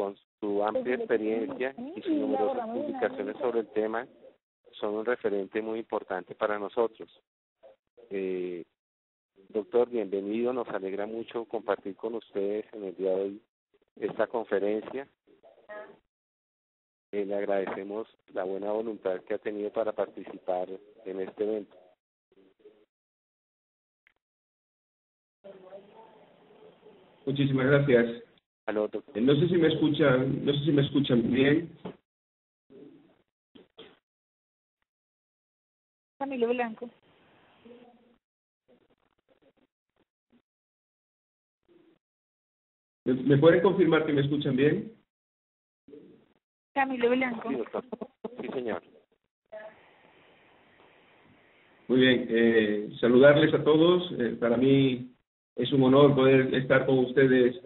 con su amplia experiencia y sus numerosas publicaciones sobre el tema, son un referente muy importante para nosotros. Doctor, bienvenido, nos alegra mucho compartir con ustedes en el día de hoy esta conferencia. Le agradecemos la buena voluntad que ha tenido para participar en este evento. Muchísimas gracias. Aló, doctor. No sé si me escuchan bien. Camilo Blanco. ¿Me pueden confirmar que me escuchan bien? Camilo Blanco. Sí, doctor. Sí, señor. Muy bien. Saludarles a todos. Para mí es un honor poder estar con ustedes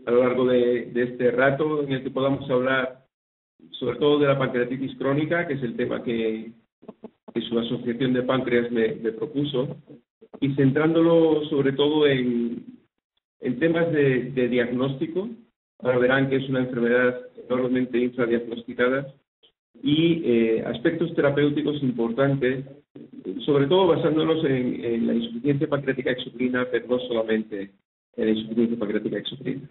a lo largo de este rato en el que podamos hablar sobre todo de la pancreatitis crónica, que es el tema que su asociación de páncreas me propuso, y centrándolo sobre todo en temas de diagnóstico. Ahora verán que es una enfermedad enormemente infradiagnosticada, y aspectos terapéuticos importantes, sobre todo basándonos en la insuficiencia pancreática exocrina, pero no solamente en la insuficiencia pancreática exocrina.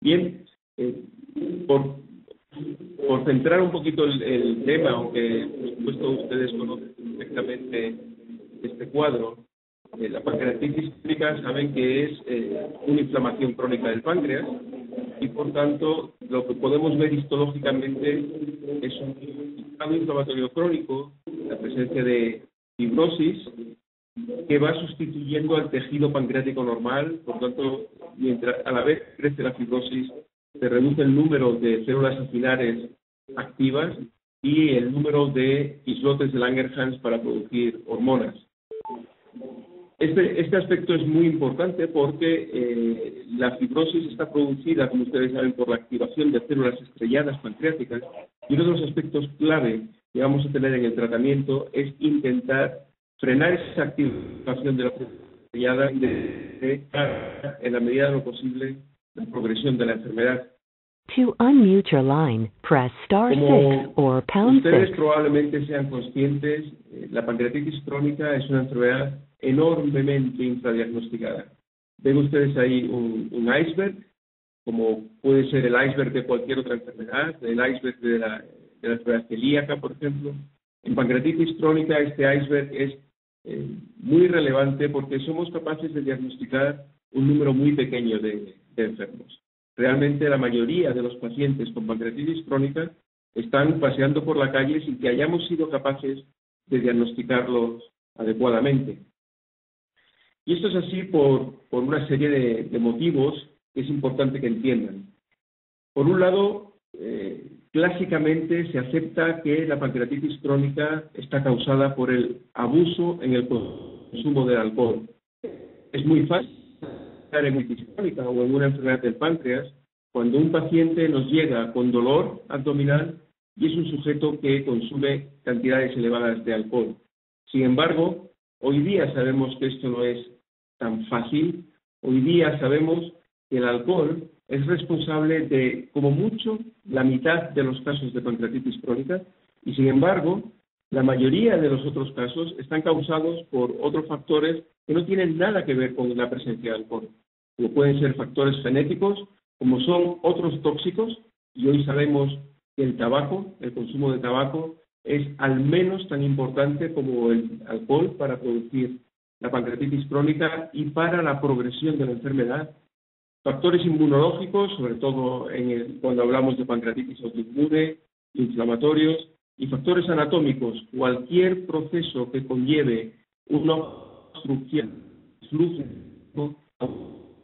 Bien, por centrar un poquito el tema, aunque por supuesto ustedes conocen perfectamente este cuadro, la pancreatitis crónica saben que es una inflamación crónica del páncreas, y por tanto lo que podemos ver histológicamente es un estado inflamatorio crónico, la presencia de fibrosis que va sustituyendo al tejido pancreático normal. Por tanto, mientras a la vez crece la fibrosis, se reduce el número de células acilares activas y el número de islotes de Langerhans para producir hormonas. Este aspecto es muy importante porque la fibrosis está producida, como ustedes saben, por la activación de células estrelladas pancreáticas, y uno de los aspectos clave que vamos a tener en el tratamiento es intentar frenar esa activación de la célula estrellada y de en la medida de lo posible, la progresión de la enfermedad. To unmute your line, press star 6 or pound 6. Ustedes probablemente sean conscientes, la pancreatitis crónica es una enfermedad enormemente infradiagnosticada. Ven ustedes ahí un iceberg, como puede ser el iceberg de cualquier otra enfermedad, el iceberg de la enfermedad celíaca, por ejemplo. En pancreatitis crónica este iceberg es muy relevante porque somos capaces de diagnosticar un número muy pequeño de enfermos. Realmente la mayoría de los pacientes con pancreatitis crónica están paseando por la calle sin que hayamos sido capaces de diagnosticarlos adecuadamente. Y esto es así por una serie de motivos que es importante que entiendan. Por un lado, clásicamente se acepta que la pancreatitis crónica está causada por el abuso en el consumo del alcohol. Es muy fácil en pancreatitis crónica o en una enfermedad del páncreas cuando un paciente nos llega con dolor abdominal y es un sujeto que consume cantidades elevadas de alcohol. Sin embargo, hoy día sabemos que esto no es tan fácil. Hoy día sabemos que el alcohol es responsable de, como mucho, la mitad de los casos de pancreatitis crónica, y sin embargo, la mayoría de los otros casos están causados por otros factores que no tienen nada que ver con la presencia de alcohol, como pueden ser factores genéticos, como son otros tóxicos, y hoy sabemos que el tabaco, el consumo de tabaco, es al menos tan importante como el alcohol para producir la pancreatitis crónica y para la progresión de la enfermedad. Factores inmunológicos, sobre todo cuando hablamos de pancreatitis autoinmune, inflamatorios, y factores anatómicos, cualquier proceso que conlleve una obstrucción flujo,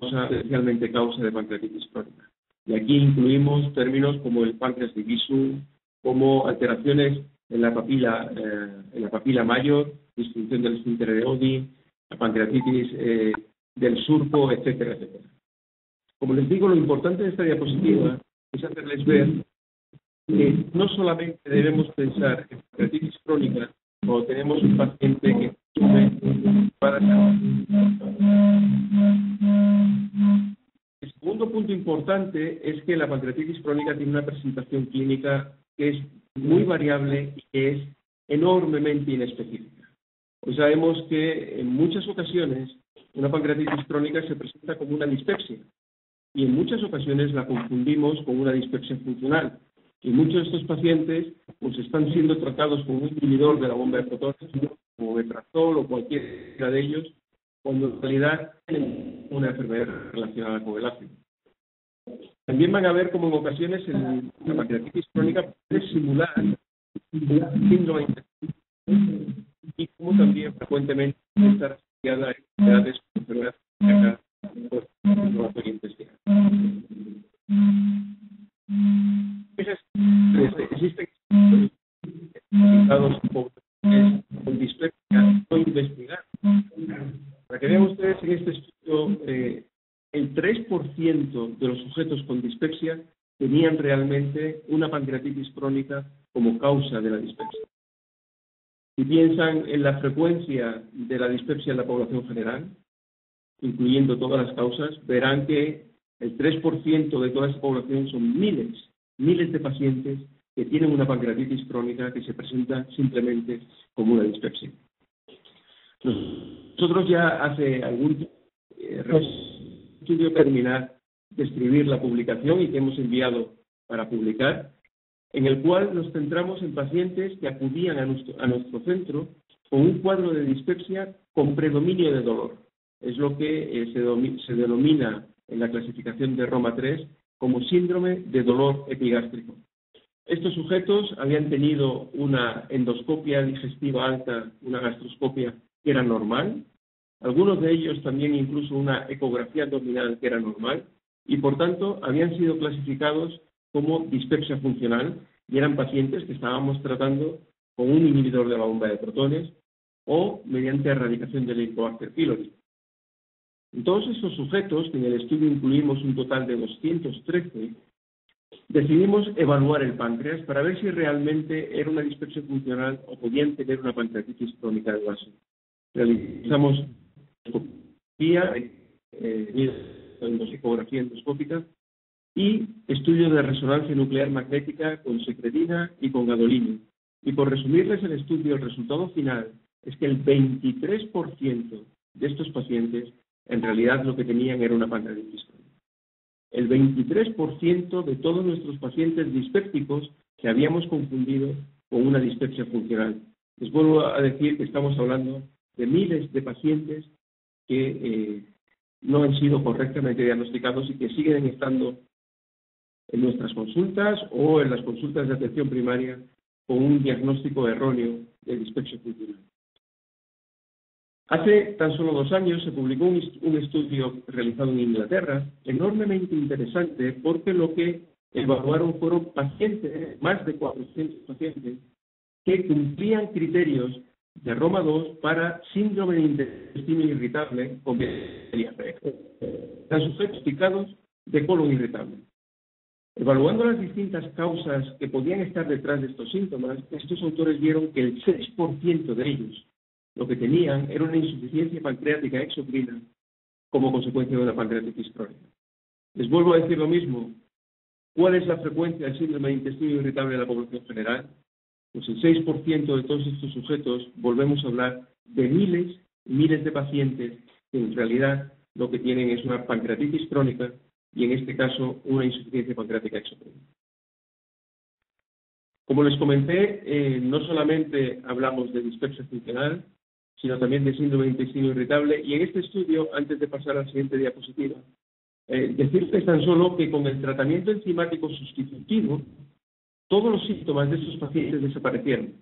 especialmente causa de pancreatitis crónica. Y aquí incluimos términos como el páncreas divisum, como alteraciones en la papila mayor, disfunción del esfínter de Oddi, la pancreatitis del surco, etcétera, etcétera. Como les digo, lo importante de esta diapositiva es hacerles ver no solamente debemos pensar en pancreatitis crónica cuando tenemos un paciente que consume para el segundo punto importante es que la pancreatitis crónica tiene una presentación clínica que es muy variable y que es enormemente inespecífica. Hoy sabemos que en muchas ocasiones una pancreatitis crónica se presenta como una dispepsia y en muchas ocasiones la confundimos con una dispepsia funcional. Y muchos de estos pacientes pues están siendo tratados con un inhibidor de la bomba de protones, como metrazol o cualquiera de ellos, cuando en realidad tienen una enfermedad relacionada con el ácido. También van a ver como en ocasiones la pancreatitis crónica puede simular síndrome intestinal y como también frecuentemente está asociada a enfermedades cardíacas inflamatoria intestinal. Existen resultados con dispepsia no investigados. Para que vean ustedes en este estudio, el 3% de los sujetos con dispepsia tenían realmente una pancreatitis crónica como causa de la dispepsia. Si piensan en la frecuencia de la dispepsia en la población general, incluyendo todas las causas, verán que el 3% de toda esa población son miles de pacientes que tienen una pancreatitis crónica que se presenta simplemente como una dispepsia. Nosotros ya hace algún estudio terminar de escribir la publicación y que hemos enviado para publicar, en el cual nos centramos en pacientes que acudían a nuestro centro con un cuadro de dispepsia con predominio de dolor. Es lo que se denomina en la clasificación de Roma 3 como síndrome de dolor epigástrico. Estos sujetos habían tenido una endoscopia digestiva alta, una gastroscopia que era normal, algunos de ellos también incluso una ecografía abdominal que era normal, y por tanto habían sido clasificados como dispepsia funcional y eran pacientes que estábamos tratando con un inhibidor de la bomba de protones o mediante erradicación del Helicobacter pylori. En todos estos sujetos, que en el estudio incluimos un total de 213, decidimos evaluar el páncreas para ver si realmente era una dispepsia funcional o podían tener una pancreatitis crónica del vaso. Realizamos endoscopía, ecografía endoscópica y estudio de resonancia nuclear magnética con secretina y con gadolínio. Y por resumirles el estudio, el resultado final es que el 23% de estos pacientes en realidad lo que tenían era una pancreatitis crónica. El 23% de todos nuestros pacientes dispépticos que habíamos confundido con una dispepsia funcional. Les vuelvo a decir que estamos hablando de miles de pacientes que no han sido correctamente diagnosticados y que siguen estando en nuestras consultas o en las consultas de atención primaria con un diagnóstico erróneo de dispepsia funcional. Hace tan solo 2 años se publicó un estudio realizado en Inglaterra, enormemente interesante, porque lo que evaluaron fueron pacientes, más de 400 pacientes, que cumplían criterios de Roma 2 para síndrome de intestino irritable con diarrea. Eran sujetos picados de colon irritable. Evaluando las distintas causas que podían estar detrás de estos síntomas, estos autores vieron que el 6% de ellos lo que tenían era una insuficiencia pancreática exocrina como consecuencia de una pancreatitis crónica. Les vuelvo a decir lo mismo. ¿Cuál es la frecuencia del síndrome de intestino irritable en la población general? Pues el 6% de todos estos sujetos, volvemos a hablar de miles de pacientes que en realidad lo que tienen es una pancreatitis crónica y en este caso una insuficiencia pancreática exocrina. Como les comenté, no solamente hablamos de dispepsia funcional, sino también de síndrome de intestino irritable. Y en este estudio, antes de pasar a la siguiente diapositiva, decirles tan solo que con el tratamiento enzimático sustitutivo, todos los síntomas de estos pacientes desaparecieron.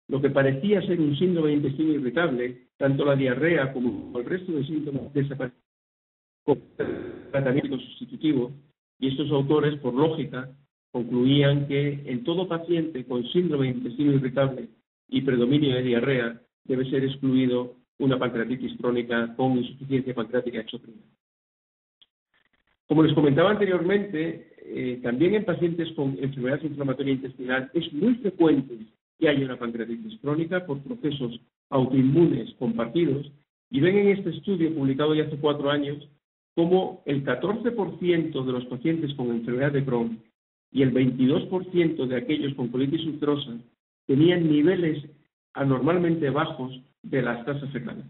Lo que parecía ser un síndrome de intestino irritable, tanto la diarrea como el resto de síntomas desaparecieron con el tratamiento sustitutivo. Y estos autores, por lógica, concluían que en todo paciente con síndrome de intestino irritable y predominio de diarrea, debe ser excluido una pancreatitis crónica con insuficiencia pancreática exocrina. Como les comentaba anteriormente, también en pacientes con enfermedad inflamatoria intestinal es muy frecuente que haya una pancreatitis crónica por procesos autoinmunes compartidos, y ven en este estudio publicado ya hace 4 años cómo el 14% de los pacientes con enfermedad de Crohn y el 22% de aquellos con colitis ulcerosa tenían niveles anormalmente bajos de lactasa fecal.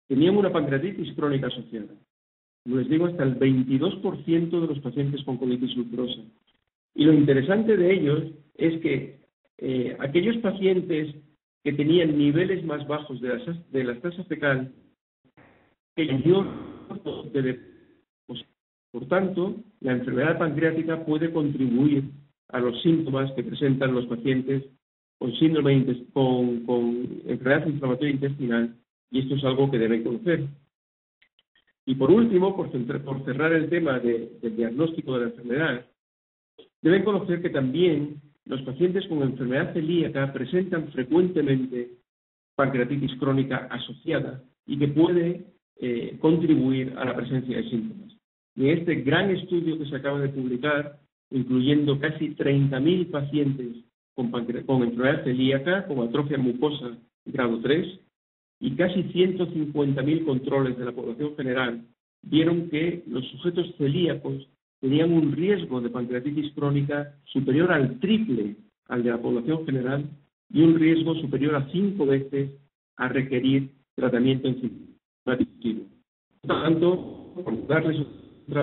Tenían una pancreatitis crónica asociada. Les digo, hasta el 22% de los pacientes con colitis ulcerosa. Y lo interesante de ellos es que aquellos pacientes que tenían niveles más bajos de lactasa fecal, por tanto, la enfermedad pancreática puede contribuir a los síntomas que presentan los pacientes con con enfermedad inflamatoria intestinal, y esto es algo que deben conocer. Y por último, por cerrar el tema del diagnóstico de la enfermedad, deben conocer que también los pacientes con enfermedad celíaca presentan frecuentemente pancreatitis crónica asociada y que puede contribuir a la presencia de síntomas. Y en este gran estudio que se acaba de publicar, incluyendo casi 30.000 pacientes con enfermedad celíaca, con atrofia mucosa grado 3, y casi 150.000 controles de la población general, vieron que los sujetos celíacos tenían un riesgo de pancreatitis crónica superior al triple al de la población general y un riesgo superior a 5 veces a requerir tratamiento enzimático. Por lo tanto, por darles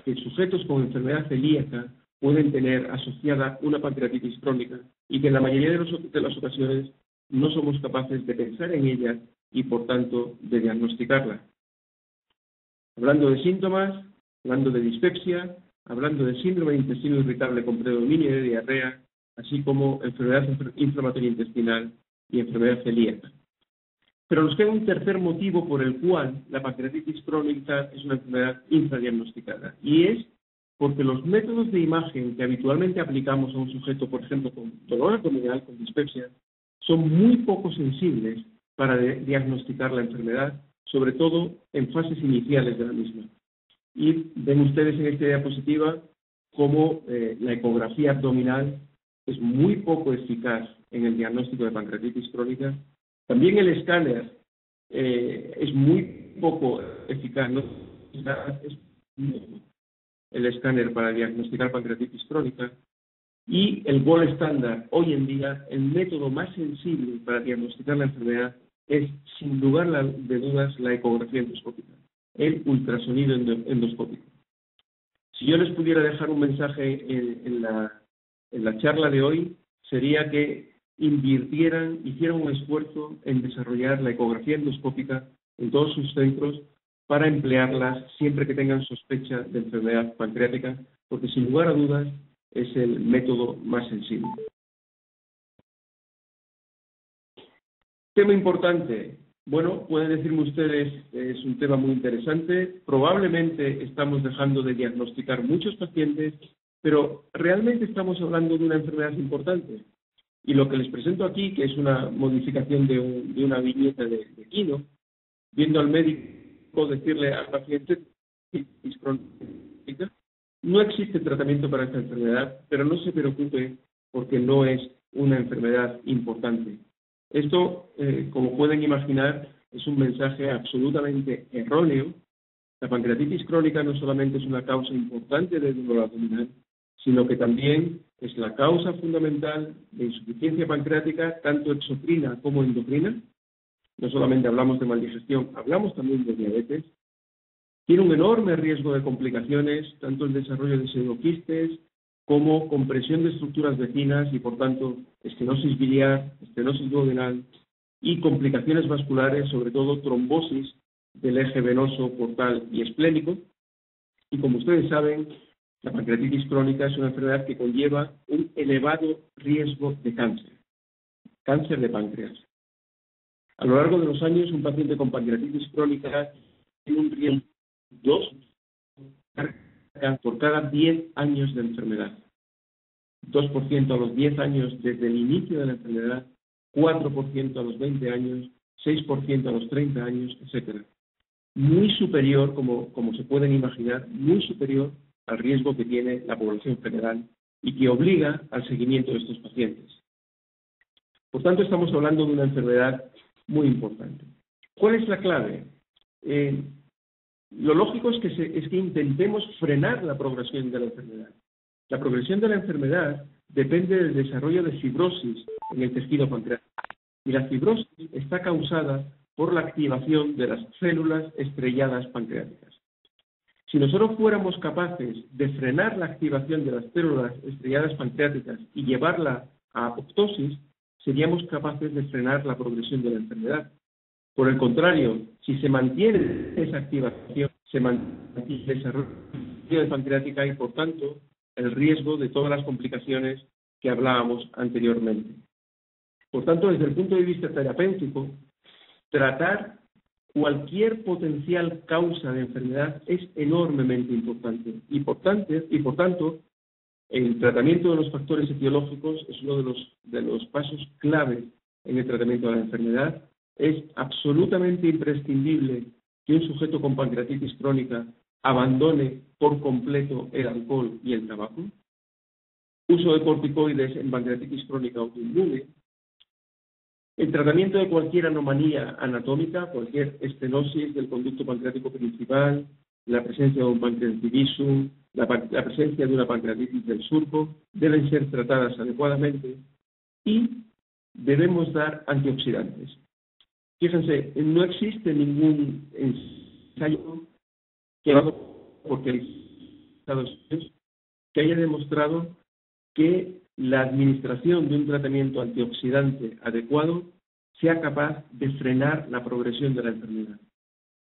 que sujetos con enfermedad celíaca pueden tener asociada una pancreatitis crónica y que en la mayoría de las ocasiones no somos capaces de pensar en ella y, por tanto, de diagnosticarla. Hablando de síntomas, hablando de dispepsia, hablando de síndrome de intestino irritable con predominio de diarrea, así como enfermedad inflamatoria intestinal y enfermedad celíaca. Pero nos queda un tercer motivo por el cual la pancreatitis crónica es una enfermedad infradiagnosticada, y es porque los métodos de imagen que habitualmente aplicamos a un sujeto, por ejemplo, con dolor abdominal, con dispepsia, son muy poco sensibles para diagnosticar la enfermedad, sobre todo en fases iniciales de la misma. Y ven ustedes en esta diapositiva cómo la ecografía abdominal es muy poco eficaz en el diagnóstico de pancreatitis crónica. También el escáner es muy poco eficaz, ¿no? Es el escáner para diagnosticar pancreatitis crónica. Y el gold estándar, hoy en día, el método más sensible para diagnosticar la enfermedad es, sin lugar de dudas, la ecografía endoscópica, el ultrasonido endoscópico. Si yo les pudiera dejar un mensaje en la charla de hoy, sería que hicieran un esfuerzo en desarrollar la ecografía endoscópica en todos sus centros para emplearlas siempre que tengan sospecha de enfermedad pancreática, porque sin lugar a dudas es el método más sensible. Tema importante. Bueno, pueden decirme ustedes, es un tema muy interesante. Probablemente estamos dejando de diagnosticar muchos pacientes, pero realmente estamos hablando de una enfermedad importante. Y lo que les presento aquí, que es una modificación de una viñeta de Kino, viendo al médico decirle al paciente, no existe tratamiento para esta enfermedad, pero no se preocupe porque no es una enfermedad importante. Esto, como pueden imaginar, es un mensaje absolutamente erróneo. La pancreatitis crónica no solamente es una causa importante de dolor abdominal, sino que también es la causa fundamental de insuficiencia pancreática, tanto exocrina como endocrina. No solamente hablamos de maldigestión, hablamos también de diabetes. Tiene un enorme riesgo de complicaciones, tanto el desarrollo de pseudoquistes como compresión de estructuras vecinas y, por tanto, estenosis biliar, estenosis duodenal y complicaciones vasculares, sobre todo trombosis del eje venoso, portal y esplénico. Y como ustedes saben, la pancreatitis crónica es una enfermedad que conlleva un elevado riesgo de cáncer de páncreas. A lo largo de los años, un paciente con pancreatitis crónica tiene un riesgo de 2 por cada 10 años de enfermedad. 2% a los 10 años desde el inicio de la enfermedad, 4% a los 20 años, 6% a los 30 años, etc. Muy superior, como se pueden imaginar, muy superior al riesgo que tiene la población general y que obliga al seguimiento de estos pacientes. Por tanto, estamos hablando de una enfermedad muy importante. ¿Cuál es la clave? Lo lógico es que intentemos frenar la progresión de la enfermedad. La progresión de la enfermedad depende del desarrollo de fibrosis en el tejido pancreático. Y la fibrosis está causada por la activación de las células estrelladas pancreáticas. Si nosotros fuéramos capaces de frenar la activación de las células estrelladas pancreáticas y llevarla a apoptosis, seríamos capaces de frenar la progresión de la enfermedad. Por el contrario, si se mantiene esa activación, se mantiene el desarrollo de pancreática y, por tanto, el riesgo de todas las complicaciones que hablábamos anteriormente. Por tanto, desde el punto de vista terapéutico, tratar cualquier potencial causa de enfermedad es enormemente importante. Y por tanto, el tratamiento de los factores etiológicos es uno de los pasos clave en el tratamiento de la enfermedad. Es absolutamente imprescindible que un sujeto con pancreatitis crónica abandone por completo el alcohol y el tabaco. Uso de corticoides en pancreatitis crónica autoinmune. El tratamiento de cualquier anomalía anatómica, cualquier estenosis del conducto pancreático principal, la presencia de un pancreatitismo, la presencia de una pancreatitis del surco, deben ser tratadas adecuadamente y debemos dar antioxidantes. Fíjense, no existe ningún ensayo que haya demostrado que la administración de un tratamiento antioxidante adecuado sea capaz de frenar la progresión de la enfermedad.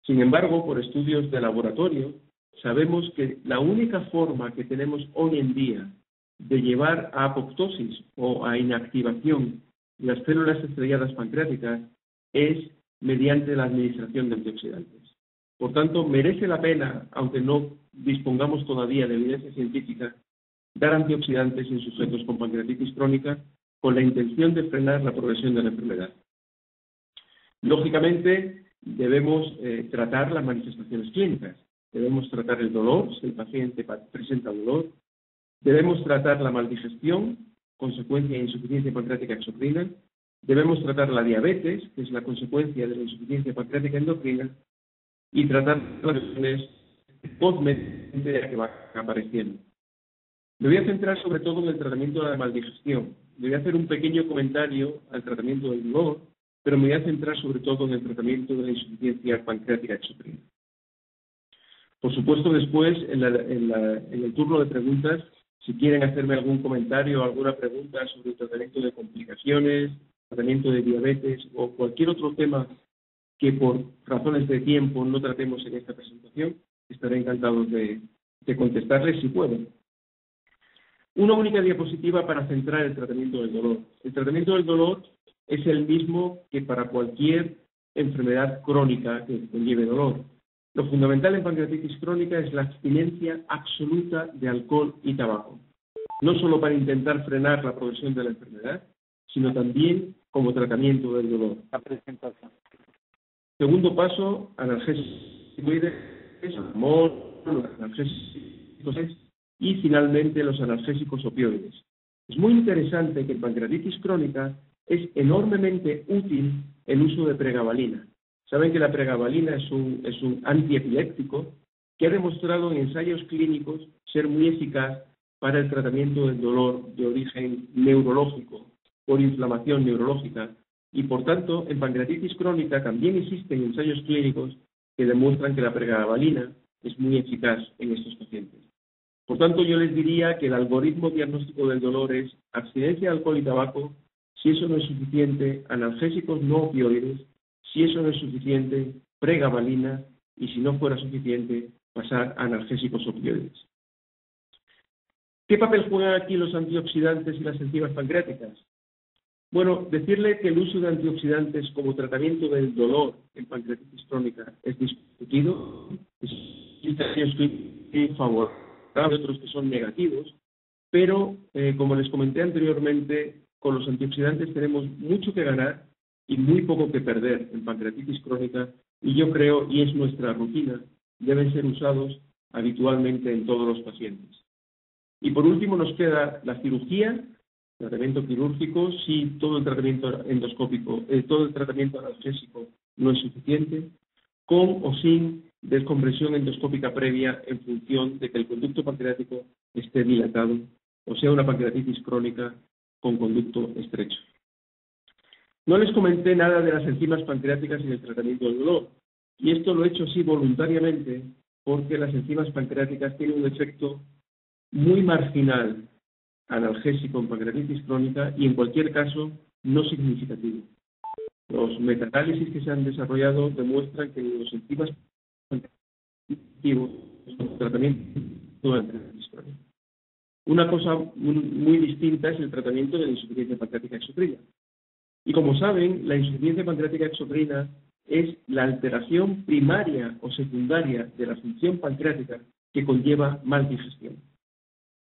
Sin embargo, por estudios de laboratorio, sabemos que la única forma que tenemos hoy en día de llevar a apoptosis o a inactivación las células estrelladas pancreáticas es mediante la administración de antioxidantes. Por tanto, merece la pena, aunque no dispongamos todavía de evidencia científica, dar antioxidantes en sujetos con pancreatitis crónica con la intención de frenar la progresión de la enfermedad. Lógicamente, debemos tratar las manifestaciones clínicas. Debemos tratar el dolor, si el paciente presenta dolor. Debemos tratar la maldigestión, consecuencia de insuficiencia pancreática exocrina. Debemos tratar la diabetes, que es la consecuencia de la insuficiencia pancreática endocrina. Y tratar las lesiones postmediáticas que van apareciendo. Me voy a centrar sobre todo en el tratamiento de la maldigestión. Le voy a hacer un pequeño comentario al tratamiento del dolor, pero me voy a centrar sobre todo en el tratamiento de la insuficiencia pancreática exocrina. Por supuesto, después, en el turno de preguntas, si quieren hacerme algún comentario o alguna pregunta sobre el tratamiento de complicaciones, tratamiento de diabetes o cualquier otro tema que por razones de tiempo no tratemos en esta presentación, estaré encantado de contestarles si puedo. Una única diapositiva para centrar el tratamiento del dolor. El tratamiento del dolor es el mismo que para cualquier enfermedad crónica que conlleve dolor. Lo fundamental en pancreatitis crónica es la abstinencia absoluta de alcohol y tabaco, no solo para intentar frenar la progresión de la enfermedad, sino también como tratamiento del dolor. La presentación. Segundo paso, analgésicos, analgésicos y finalmente los analgésicos opioides. Es muy interesante que en pancreatitis crónica es enormemente útil el uso de pregabalina. Saben que la pregabalina es un antiepiléptico que ha demostrado en ensayos clínicos ser muy eficaz para el tratamiento del dolor de origen neurológico por inflamación neurológica y, por tanto, en pancreatitis crónica también existen ensayos clínicos que demuestran que la pregabalina es muy eficaz en estos pacientes. Por tanto, yo les diría que el algoritmo diagnóstico del dolor es abstinencia de alcohol y tabaco. Si eso no es suficiente, analgésicos no opioides. Si eso no es suficiente, pregabalina. Y si no fuera suficiente, pasar a analgésicos opioides. ¿Qué papel juegan aquí los antioxidantes y las enzimas pancreáticas? Bueno, decirle que el uso de antioxidantes como tratamiento del dolor en pancreatitis crónica es discutido. Existen favorables, otros que son negativos, pero como les comenté anteriormente, con los antioxidantes tenemos mucho que ganar y muy poco que perder en pancreatitis crónica, y yo creo, y es nuestra rutina, deben ser usados habitualmente en todos los pacientes. Y por último nos queda la cirugía, tratamiento quirúrgico, si todo el tratamiento endoscópico, todo el tratamiento analgésico no es suficiente, con o sin descompresión endoscópica previa en función de que el conducto pancreático esté dilatado, o sea, una pancreatitis crónica con conducto estrecho. No les comenté nada de las enzimas pancreáticas en el tratamiento del dolor, y esto lo he hecho así voluntariamente porque las enzimas pancreáticas tienen un efecto muy marginal analgésico en pancreatitis crónica y en cualquier caso no significativo. Los metaanálisis que se han desarrollado demuestran que los enzimas pancreáticos son tratamiento de pancreatitis crónica. Una cosa muy distinta es el tratamiento de la insuficiencia pancreática exocrina. Y como saben, la insuficiencia pancreática exocrina es la alteración primaria o secundaria de la función pancreática que conlleva maldigestión.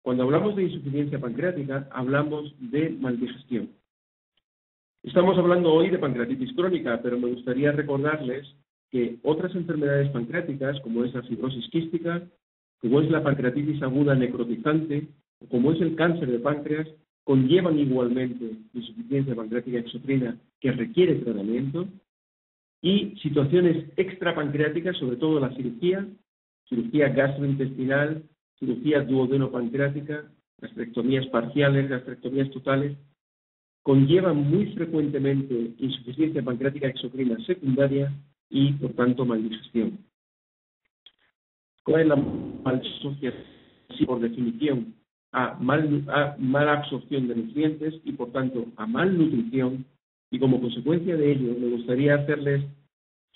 Cuando hablamos de insuficiencia pancreática, hablamos de maldigestión. Estamos hablando hoy de pancreatitis crónica, pero me gustaría recordarles que otras enfermedades pancreáticas, como es la fibrosis quística, como es la pancreatitis aguda necrotizante, o como es el cáncer de páncreas, conllevan igualmente insuficiencia pancreática exocrina que requiere tratamiento, y situaciones extrapancreáticas, sobre todo la cirugía gastrointestinal, cirugía duodenopancreática, gastrectomías parciales, gastrectomías totales, conllevan muy frecuentemente insuficiencia pancreática exocrina secundaria y, por tanto, maldigestión. ¿Cuál es la malabsorción? Por definición, a mala absorción de nutrientes y, por tanto, a malnutrición, y como consecuencia de ello, me gustaría hacerles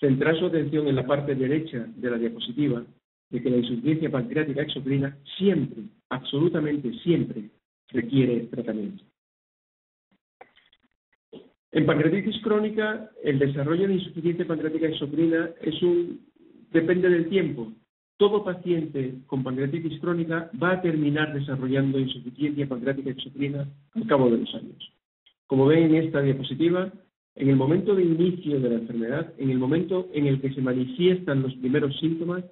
centrar su atención en la parte derecha de la diapositiva, de que la insuficiencia pancreática exocrina siempre, absolutamente siempre, requiere tratamiento. En pancreatitis crónica, el desarrollo de insuficiencia pancreática exocrina depende del tiempo. Todo paciente con pancreatitis crónica va a terminar desarrollando insuficiencia pancreática exocrina al cabo de los años. Como ven en esta diapositiva, en el momento de inicio de la enfermedad, en el momento en el que se manifiestan los primeros síntomas,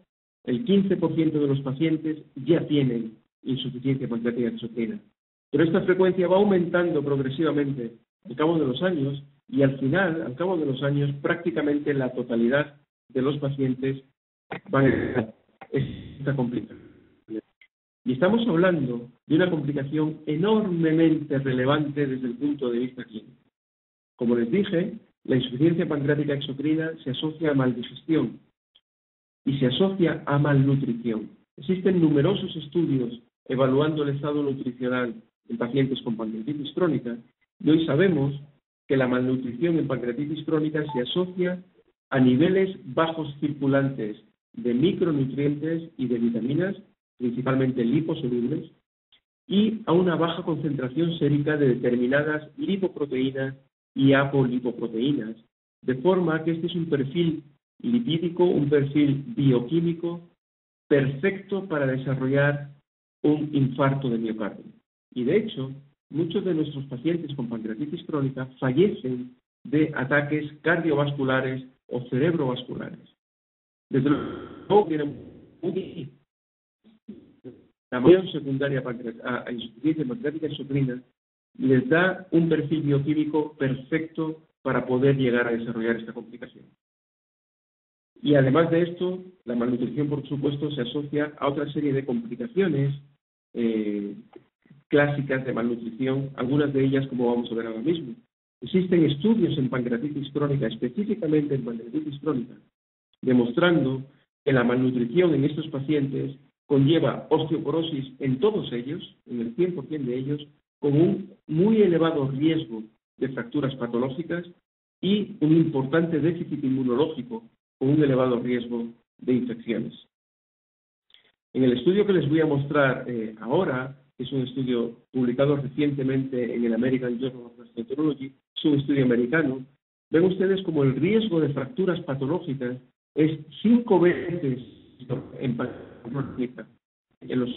el 15% de los pacientes ya tienen insuficiencia pancreática exocrina. Pero esta frecuencia va aumentando progresivamente al cabo de los años y al final, al cabo de los años, prácticamente la totalidad de los pacientes van a tener esta complicación. Y estamos hablando de una complicación enormemente relevante desde el punto de vista clínico. Como les dije, la insuficiencia pancreática exocrina se asocia a maldigestión y se asocia a malnutrición. Existen numerosos estudios evaluando el estado nutricional en pacientes con pancreatitis crónica y hoy sabemos que la malnutrición en pancreatitis crónica se asocia a niveles bajos circulantes de micronutrientes y de vitaminas, principalmente liposolubles, y a una baja concentración sérica de determinadas lipoproteínas y apolipoproteínas, de forma que este es un perfil lipídico, un perfil bioquímico perfecto para desarrollar un infarto de miocardio. Y de hecho, muchos de nuestros pacientes con pancreatitis crónica fallecen de ataques cardiovasculares o cerebrovasculares. Desde luego, la mayor secundaria a insuficiencia pancreática exocrina les da un perfil bioquímico perfecto para poder llegar a desarrollar esta complicación. Y además de esto, la malnutrición, por supuesto, se asocia a otra serie de complicaciones clásicas de malnutrición, algunas de ellas como vamos a ver ahora mismo. Existen estudios en pancreatitis crónica, específicamente en pancreatitis crónica, demostrando que la malnutrición en estos pacientes conlleva osteoporosis en todos ellos, en el 100% de ellos, con un muy elevado riesgo de fracturas patológicas y un importante déficit inmunológico con un elevado riesgo de infecciones. En el estudio que les voy a mostrar ahora, que es un estudio publicado recientemente en el American Journal of Gastroenterology, es un estudio americano, ven ustedes como el riesgo de fracturas patológicas es 5 veces en pancreatitis en los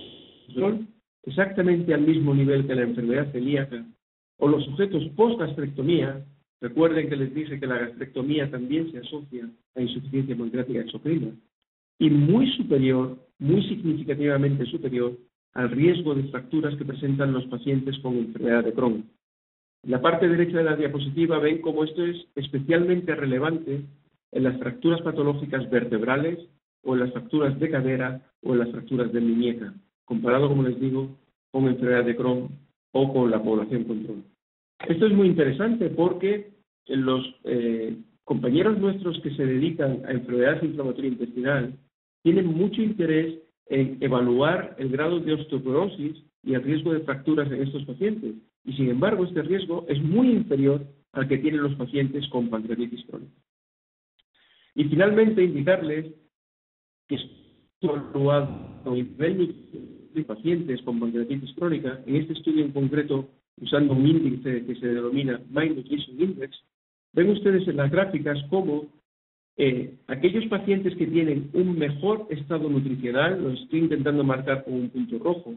exactamente al mismo nivel que la enfermedad celíaca, o los sujetos post-gastrectomía. Recuerden que les dije que la gastrectomía también se asocia a insuficiencia pancreática exocrina, y muy superior, muy significativamente superior al riesgo de fracturas que presentan los pacientes con enfermedad de Crohn. En la parte derecha de la diapositiva ven cómo esto es especialmente relevante en las fracturas patológicas vertebrales o en las fracturas de cadera o en las fracturas de muñeca, comparado, como les digo, con enfermedad de Crohn o con la población control. Esto es muy interesante porque los compañeros nuestros que se dedican a enfermedad inflamatoria intestinal tienen mucho interés en evaluar el grado de osteoporosis y el riesgo de fracturas en estos pacientes. Y sin embargo, este riesgo es muy inferior al que tienen los pacientes con pancreatitis crónica. Y finalmente, indicarles que evaluado a nivel de pacientes con pancreatitis crónica, en este estudio en concreto, usando un índice que se denomina Mind Nutrition Index, ven ustedes en las gráficas cómo aquellos pacientes que tienen un mejor estado nutricional, lo estoy intentando marcar con un punto rojo,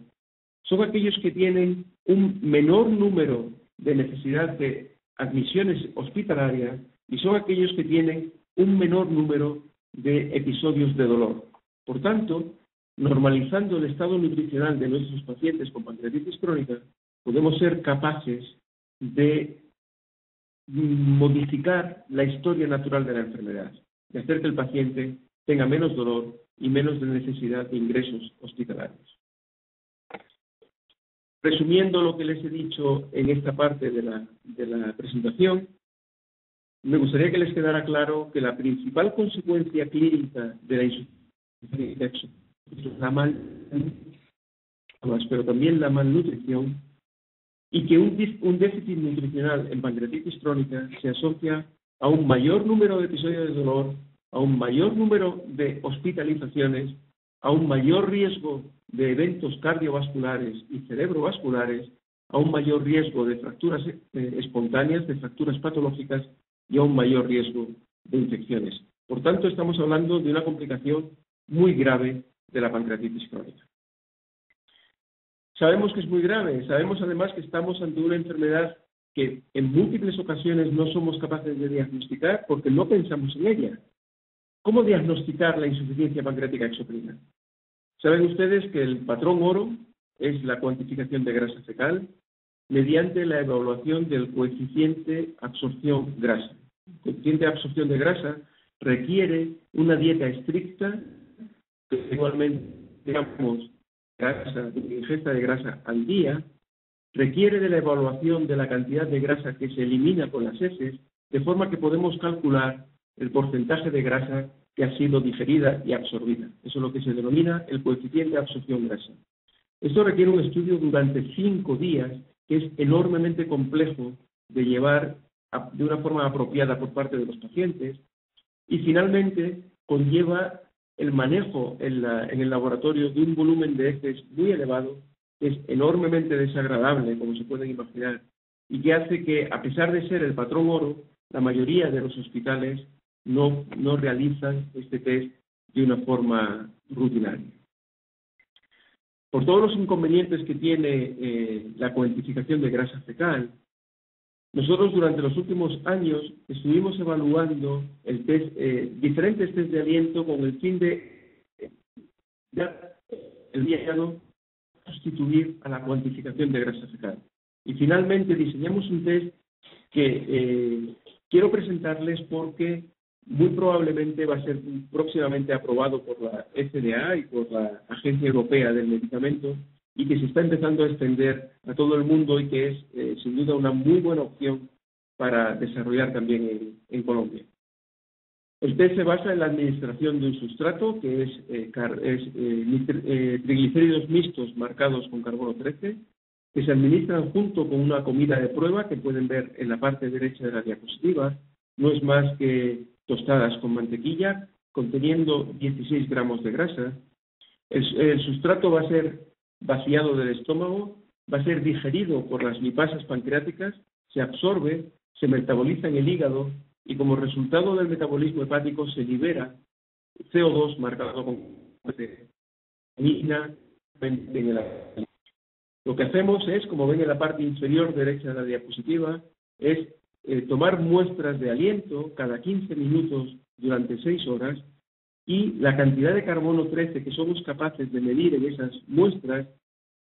son aquellos que tienen un menor número de necesidad de admisiones hospitalarias y son aquellos que tienen un menor número de episodios de dolor. Por tanto, normalizando el estado nutricional de nuestros pacientes con pancreatitis crónica, podemos ser capaces de modificar la historia natural de la enfermedad, de hacer que el paciente tenga menos dolor y menos de necesidad de ingresos hospitalarios. Resumiendo lo que les he dicho en esta parte de la presentación, me gustaría que les quedara claro que la principal consecuencia clínica de la insuficiencia es la pero también la malnutrición, y que un déficit nutricional en pancreatitis crónica se asocia a un mayor número de episodios de dolor, a un mayor número de hospitalizaciones, a un mayor riesgo de eventos cardiovasculares y cerebrovasculares, a un mayor riesgo de fracturas espontáneas, de fracturas patológicas y a un mayor riesgo de infecciones. Por tanto, estamos hablando de una complicación muy grave de la pancreatitis crónica. Sabemos que es muy grave, sabemos además que estamos ante una enfermedad que en múltiples ocasiones no somos capaces de diagnosticar porque no pensamos en ella. ¿Cómo diagnosticar la insuficiencia pancreática exocrina? Saben ustedes que el patrón oro es la cuantificación de grasa fecal mediante la evaluación del coeficiente absorción grasa. El coeficiente de absorción de grasa requiere una dieta estricta, que igualmente, digamos, ingesta de grasa al día, requiere de la evaluación de la cantidad de grasa que se elimina con las heces, de forma que podemos calcular el porcentaje de grasa que ha sido digerida y absorbida. Eso es lo que se denomina el coeficiente de absorción grasa. Esto requiere un estudio durante 5 días, que es enormemente complejo de llevar de una forma apropiada por parte de los pacientes, y finalmente conlleva el manejo en el laboratorio de un volumen de heces muy elevado, que es enormemente desagradable, como se pueden imaginar, y que hace que, a pesar de ser el patrón oro, la mayoría de los hospitales no realizan este test de una forma rutinaria. Por todos los inconvenientes que tiene la cuantificación de grasa fecal, nosotros durante los últimos años estuvimos evaluando diferentes test de aliento con el fin de sustituir a la cuantificación de grasa fecal. Y finalmente diseñamos un test que quiero presentarles porque muy probablemente va a ser próximamente aprobado por la FDA y por la Agencia Europea del Medicamento, y que se está empezando a extender a todo el mundo y que es sin duda una muy buena opción para desarrollar también en Colombia. El test se basa en la administración de un sustrato que es triglicéridos mixtos marcados con carbono 13, que se administran junto con una comida de prueba que pueden ver en la parte derecha de la diapositiva. No es más que tostadas con mantequilla, conteniendo 16 gramos de grasa. El sustrato va a ser vaciado del estómago, va a ser digerido por las lipasas pancreáticas, se absorbe, se metaboliza en el hígado y como resultado del metabolismo hepático se libera CO2 marcado con Lo que hacemos es, como ven en la parte inferior derecha de la diapositiva, es tomar muestras de aliento cada 15 minutos durante 6 horas, y la cantidad de carbono 13 que somos capaces de medir en esas muestras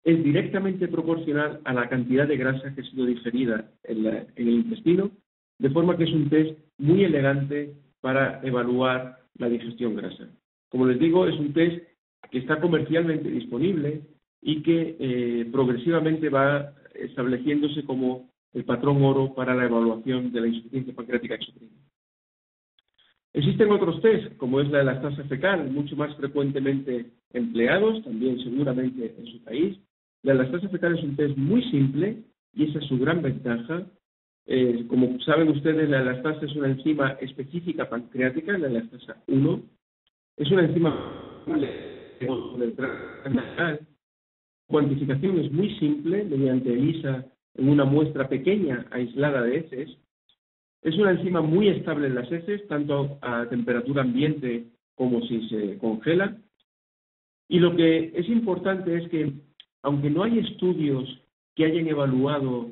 es directamente proporcional a la cantidad de grasa que ha sido digerida en el intestino, de forma que es un test muy elegante para evaluar la digestión grasa. Como les digo, es un test que está comercialmente disponible y que progresivamente va estableciéndose como el patrón oro para la evaluación de la insuficiencia pancreática exocrina. Existen otros test, como es la elastasa fecal, mucho más frecuentemente empleados, también seguramente en su país. La elastasa fecal es un test muy simple y esa es su gran ventaja. Como saben ustedes, la elastasa es una enzima específica pancreática, la elastasa 1. Es una enzima cuantificación es muy simple mediante ELISA en una muestra pequeña aislada de heces. Es una enzima muy estable en las heces, tanto a temperatura ambiente como si se congela. Y lo que es importante es que, aunque no hay estudios que hayan evaluado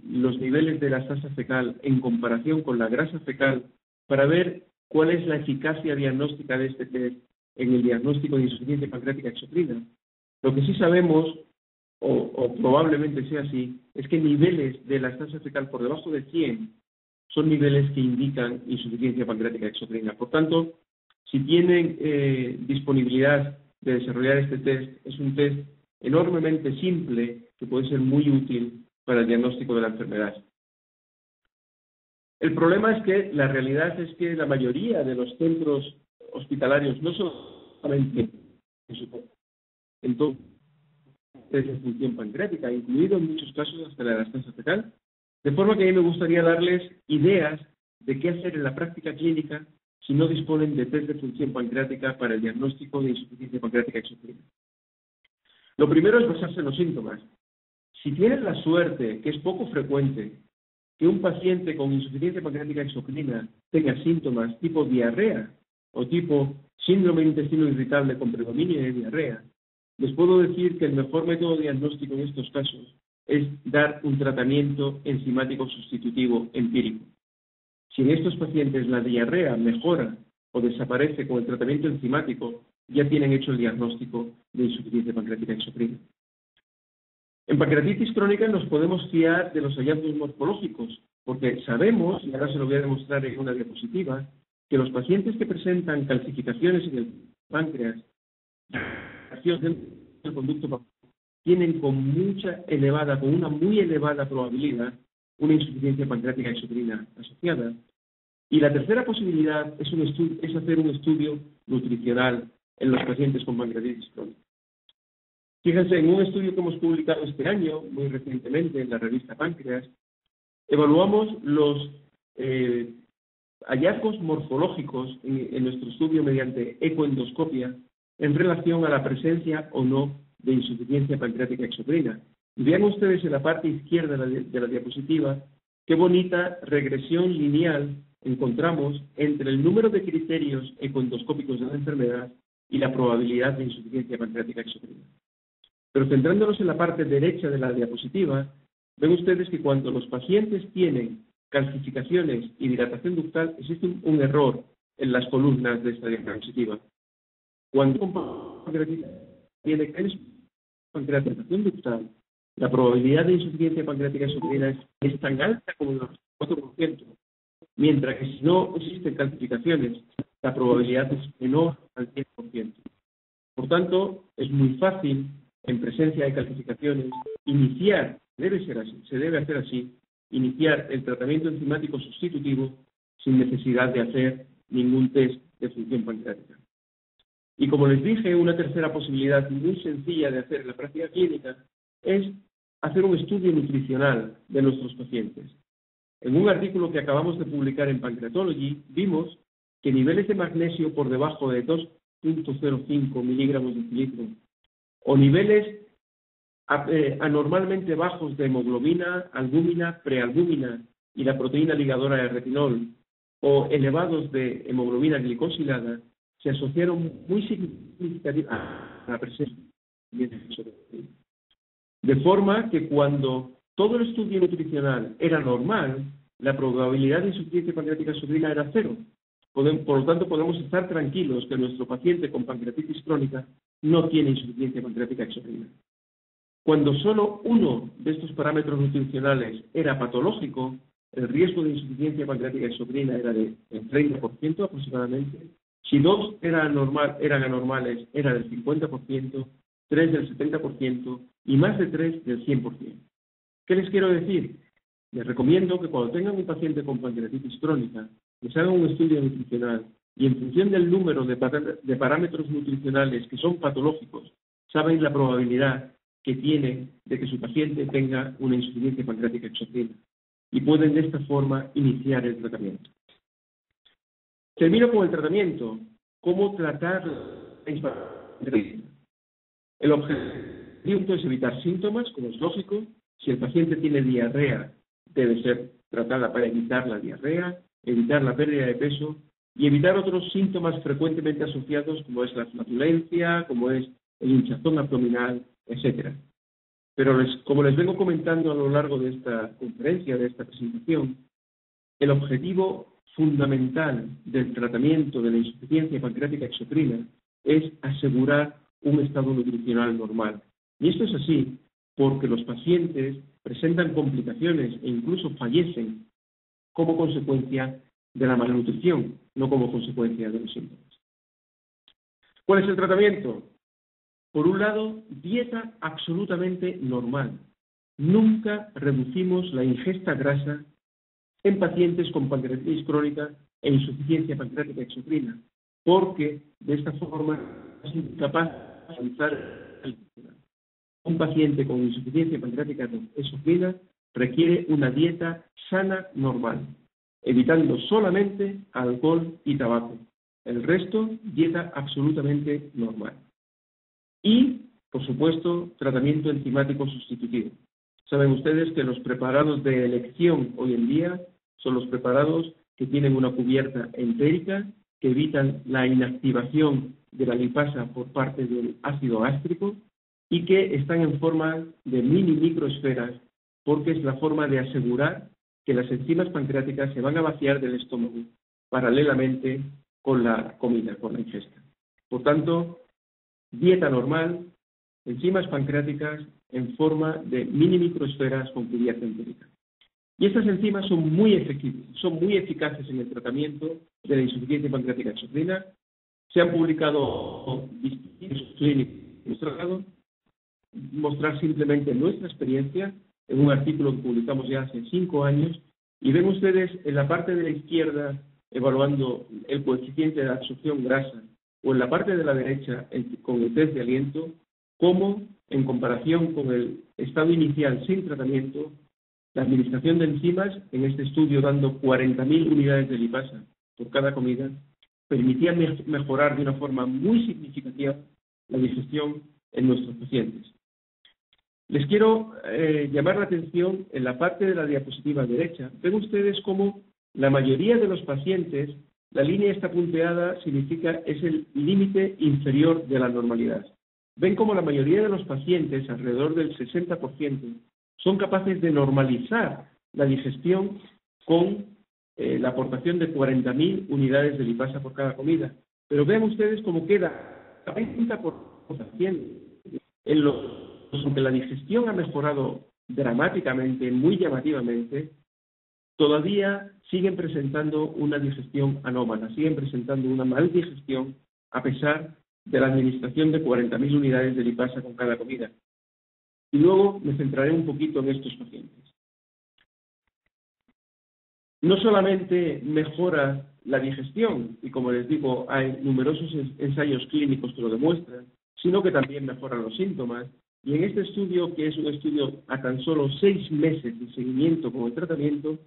los niveles de elastasa fecal en comparación con la grasa fecal para ver cuál es la eficacia diagnóstica de este test en el diagnóstico de insuficiencia pancreática exocrina, lo que sí sabemos, o probablemente sea así, es que niveles de elastasa fecal por debajo de 100 son niveles que indican insuficiencia pancreática exocrina. Por tanto, si tienen disponibilidad de desarrollar este test, es un test enormemente simple que puede ser muy útil para el diagnóstico de la enfermedad. El problema es que la realidad es que la mayoría de los centros hospitalarios no solamente en todo de función pancreática, incluido en muchos casos hasta la elastasa fecal, de forma que a mí me gustaría darles ideas de qué hacer en la práctica clínica si no disponen de test de función pancreática para el diagnóstico de insuficiencia pancreática exocrina. Lo primero es basarse en los síntomas. Si tienen la suerte, que es poco frecuente, que un paciente con insuficiencia pancreática exocrina tenga síntomas tipo diarrea o tipo síndrome de intestino irritable con predominio de diarrea, les puedo decir que el mejor método diagnóstico en estos casos es dar un tratamiento enzimático sustitutivo empírico. Si en estos pacientes la diarrea mejora o desaparece con el tratamiento enzimático, ya tienen hecho el diagnóstico de insuficiencia pancreática exocrina. En pancreatitis crónica nos podemos fiar de los hallazgos morfológicos, porque sabemos, y ahora se lo voy a demostrar en una diapositiva, que los pacientes que presentan calcificaciones en el páncreas, del conducto, tienen con una muy elevada probabilidad una insuficiencia pancreática exocrina asociada. Y la tercera posibilidad es hacer un estudio nutricional en los pacientes con pancreatitis crónica. Fíjense, en un estudio que hemos publicado este año, muy recientemente, en la revista Páncreas, evaluamos los hallazgos morfológicos en nuestro estudio mediante ecoendoscopia en relación a la presencia o no de insuficiencia pancreática exocrina. Y vean ustedes en la parte izquierda de la diapositiva qué bonita regresión lineal encontramos entre el número de criterios ecoendoscópicos de la enfermedad y la probabilidad de insuficiencia pancreática exocrina. Pero centrándonos en la parte derecha de la diapositiva, ven ustedes que cuando los pacientes tienen calcificaciones y dilatación ductal, existe un error en las columnas de esta diapositiva. Cuando un pancreatitis tiene dilatación ductal, la probabilidad de insuficiencia pancreática exocrina es tan alta como el 4%, mientras que si no existen calcificaciones, la probabilidad es menor al 10%. Por tanto, es muy fácil, en presencia de calcificaciones, se debe hacer así, iniciar el tratamiento enzimático sustitutivo sin necesidad de hacer ningún test de función pancreática. Y como les dije, una tercera posibilidad muy sencilla de hacer en la práctica clínica es hacer un estudio nutricional de nuestros pacientes. En un artículo que acabamos de publicar en Pancreatology, vimos que niveles de magnesio por debajo de 2.05 miligramos de cilitro o niveles anormalmente bajos de hemoglobina, albúmina, prealbúmina y la proteína ligadora de retinol o elevados de hemoglobina glicosilada se asociaron muy significativamente a la presencia de insuficiencia. De forma que cuando todo el estudio nutricional era normal, la probabilidad de insuficiencia pancreática exocrina era 0. Por lo tanto, podemos estar tranquilos que nuestro paciente con pancreatitis crónica no tiene insuficiencia pancreática exocrina. Cuando solo uno de estos parámetros nutricionales era patológico, el riesgo de insuficiencia pancreática exocrina era del 30% aproximadamente. Si dos eran anormales, era del 50%, 3 del 70% y más de 3 del 100%. ¿Qué les quiero decir? Les recomiendo que cuando tengan un paciente con pancreatitis crónica, les hagan un estudio nutricional y en función del número de parámetros nutricionales que son patológicos, saben la probabilidad que tiene de que su paciente tenga una insuficiencia pancreática exocrina y pueden de esta forma iniciar el tratamiento. Termino con el tratamiento. ¿Cómo tratar la insuficiencia? El objetivo es evitar síntomas, como es lógico. Si el paciente tiene diarrea, debe ser tratada para evitar la diarrea, evitar la pérdida de peso y evitar otros síntomas frecuentemente asociados, como es la flatulencia, como es el hinchazón abdominal, etcétera. Pero como les vengo comentando a lo largo de esta conferencia, de esta presentación, el objetivo fundamental del tratamiento de la insuficiencia pancreática exocrina es asegurar un estado nutricional normal. Y esto es así porque los pacientes presentan complicaciones e incluso fallecen como consecuencia de la malnutrición, no como consecuencia de los síntomas. ¿Cuál es el tratamiento? Por un lado, dieta absolutamente normal. Nunca reducimos la ingesta grasa en pacientes con pancreatitis crónica e insuficiencia pancreática exocrina, porque de esta forma es incapaz de alcanzar el funcional. Un paciente con insuficiencia pancreática exocrina requiere una dieta sana normal, evitando solamente alcohol y tabaco. El resto, dieta absolutamente normal. Y, por supuesto, tratamiento enzimático sustitutivo. Saben ustedes que los preparados de elección hoy en día son los preparados que tienen una cubierta entérica, que evitan la inactivación de la lipasa por parte del ácido gástrico y que están en forma de mini microesferas, porque es la forma de asegurar que las enzimas pancreáticas se van a vaciar del estómago paralelamente con la comida, con la ingesta. Por tanto, dieta normal, enzimas pancreáticas en forma de mini microesferas con cubierta entérica. Y estas enzimas son muy eficaces en el tratamiento de la insuficiencia pancreática exocrina. Se han publicado distintos clínicos, mostrar simplemente nuestra experiencia en un artículo que publicamos ya hace 5 años, y ven ustedes en la parte de la izquierda evaluando el coeficiente de absorción grasa, o en la parte de la derecha con el test de aliento, cómo en comparación con el estado inicial sin tratamiento, la administración de enzimas, en este estudio dando 40.000 unidades de lipasa por cada comida, permitía mejorar de una forma muy significativa la digestión en nuestros pacientes. Les quiero llamar la atención en la parte de la diapositiva derecha. Ven ustedes cómo la mayoría de los pacientes, la línea esta punteada significa es el límite inferior de la normalidad. Ven cómo la mayoría de los pacientes, alrededor del 60%, son capaces de normalizar la digestión con la aportación de 40.000 unidades de lipasa por cada comida. Pero vean ustedes cómo queda 30% en los que la digestión ha mejorado dramáticamente, muy llamativamente, todavía siguen presentando una digestión anómala, siguen presentando una maldigestión a pesar de la administración de 40.000 unidades de lipasa con cada comida. Y luego me centraré un poquito en estos pacientes. No solamente mejora la digestión, y como les digo, hay numerosos ensayos clínicos que lo demuestran, sino que también mejora los síntomas. Y en este estudio, que es un estudio a tan solo 6 meses de seguimiento con el tratamiento,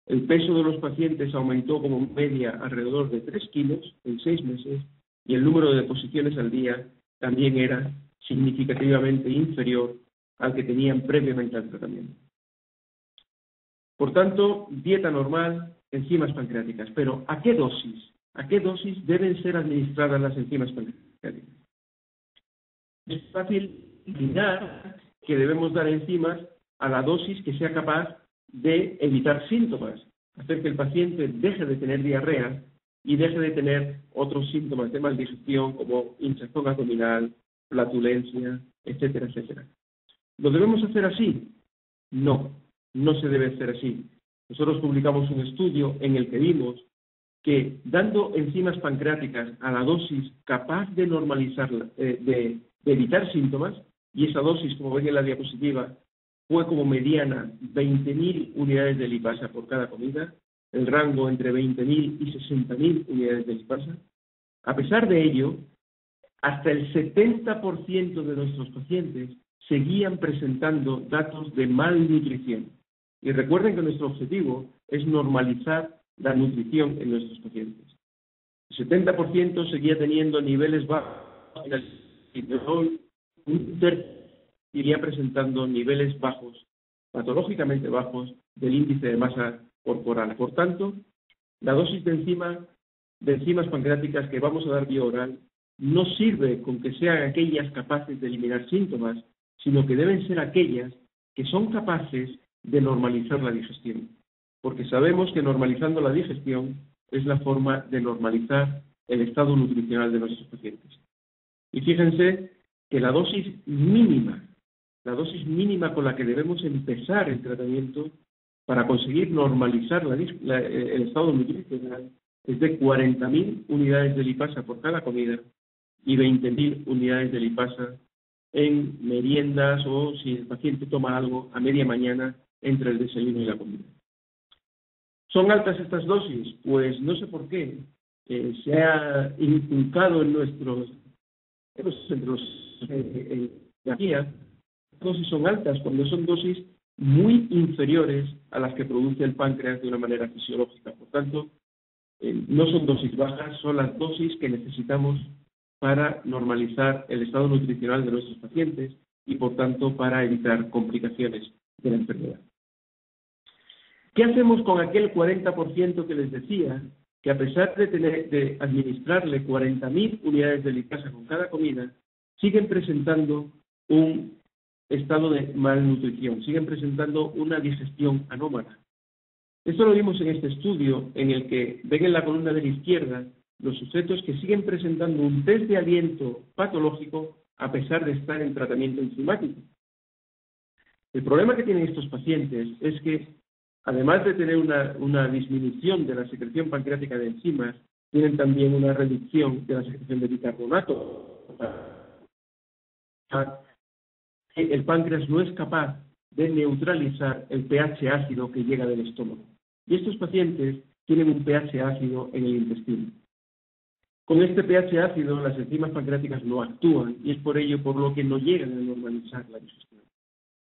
el peso de los pacientes aumentó como media alrededor de 3 kilos en 6 meses, y el número de deposiciones al día también era significativamente inferior al que tenían previamente al tratamiento. Por tanto, dieta normal, enzimas pancreáticas. Pero, ¿a qué dosis? ¿A qué dosis deben ser administradas las enzimas pancreáticas? Es fácil imaginar que debemos dar enzimas a la dosis que sea capaz de evitar síntomas, hacer que el paciente deje de tener diarrea y deje de tener otros síntomas de maldigestión como hinchazón abdominal, flatulencia, etcétera, etcétera. ¿Lo debemos hacer así? No, no se debe hacer así. Nosotros publicamos un estudio en el que vimos que dando enzimas pancreáticas a la dosis capaz de normalizarla, de evitar síntomas, y esa dosis, como ven en la diapositiva, fue como mediana 20.000 unidades de lipasa por cada comida, el rango entre 20.000 y 60.000 unidades de lipasa. A pesar de ello, hasta el 70% de nuestros pacientes seguían presentando datos de malnutrición. Y recuerden que nuestro objetivo es normalizar la nutrición en nuestros pacientes. El 70% seguía teniendo niveles bajos de colesterol, un tercio iría presentando niveles bajos, patológicamente bajos, del índice de masa corporal. Por tanto, la dosis de enzimas pancreáticas que vamos a dar vía oral no sirve con que sean aquellas capaces de eliminar síntomas, sino que deben ser aquellas que son capaces de normalizar la digestión. Porque sabemos que normalizando la digestión es la forma de normalizar el estado nutricional de nuestros pacientes. Y fíjense que la dosis mínima con la que debemos empezar el tratamiento para conseguir normalizar el estado nutricional es de 40.000 unidades de lipasa por cada comida y 20.000 unidades de lipasa en meriendas o si el paciente toma algo a media mañana entre el desayuno y la comida. ¿Son altas estas dosis? Pues no sé por qué. Se ha inculcado en nuestros la guía, dosis son altas cuando son dosis muy inferiores a las que produce el páncreas de una manera fisiológica. Por tanto, no son dosis bajas, son las dosis que necesitamos para normalizar el estado nutricional de nuestros pacientes y, por tanto, para evitar complicaciones de la enfermedad. ¿Qué hacemos con aquel 40% que les decía que a pesar de administrarle 40.000 unidades de lipasa con cada comida, siguen presentando un estado de malnutrición, siguen presentando una digestión anómala? Esto lo vimos en este estudio en el que ven en la columna de la izquierda los sujetos que siguen presentando un test de aliento patológico a pesar de estar en tratamiento enzimático. El problema que tienen estos pacientes es que, además de tener una disminución de la secreción pancreática de enzimas, tienen también una reducción de la secreción de bicarbonato. El páncreas no es capaz de neutralizar el pH ácido que llega del estómago. Y estos pacientes tienen un pH ácido en el intestino. Con este pH ácido, las enzimas pancreáticas no actúan y es por ello por lo que no llegan a normalizar la digestión.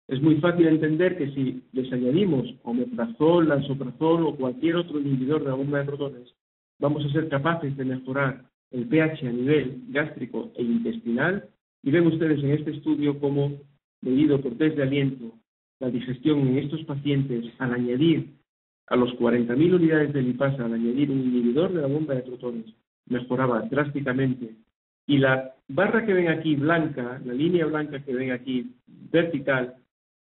Es muy fácil entender que si les añadimos omeprazol, lansoprazol o cualquier otro inhibidor de la bomba de protones, vamos a ser capaces de mejorar el pH a nivel gástrico e intestinal. Y ven ustedes en este estudio cómo, medido por test de aliento, la digestión en estos pacientes, al añadir a los 40.000 unidades de lipasa, al añadir un inhibidor de la bomba de protones, mejoraba drásticamente. Y la barra que ven aquí blanca, la línea blanca que ven aquí vertical,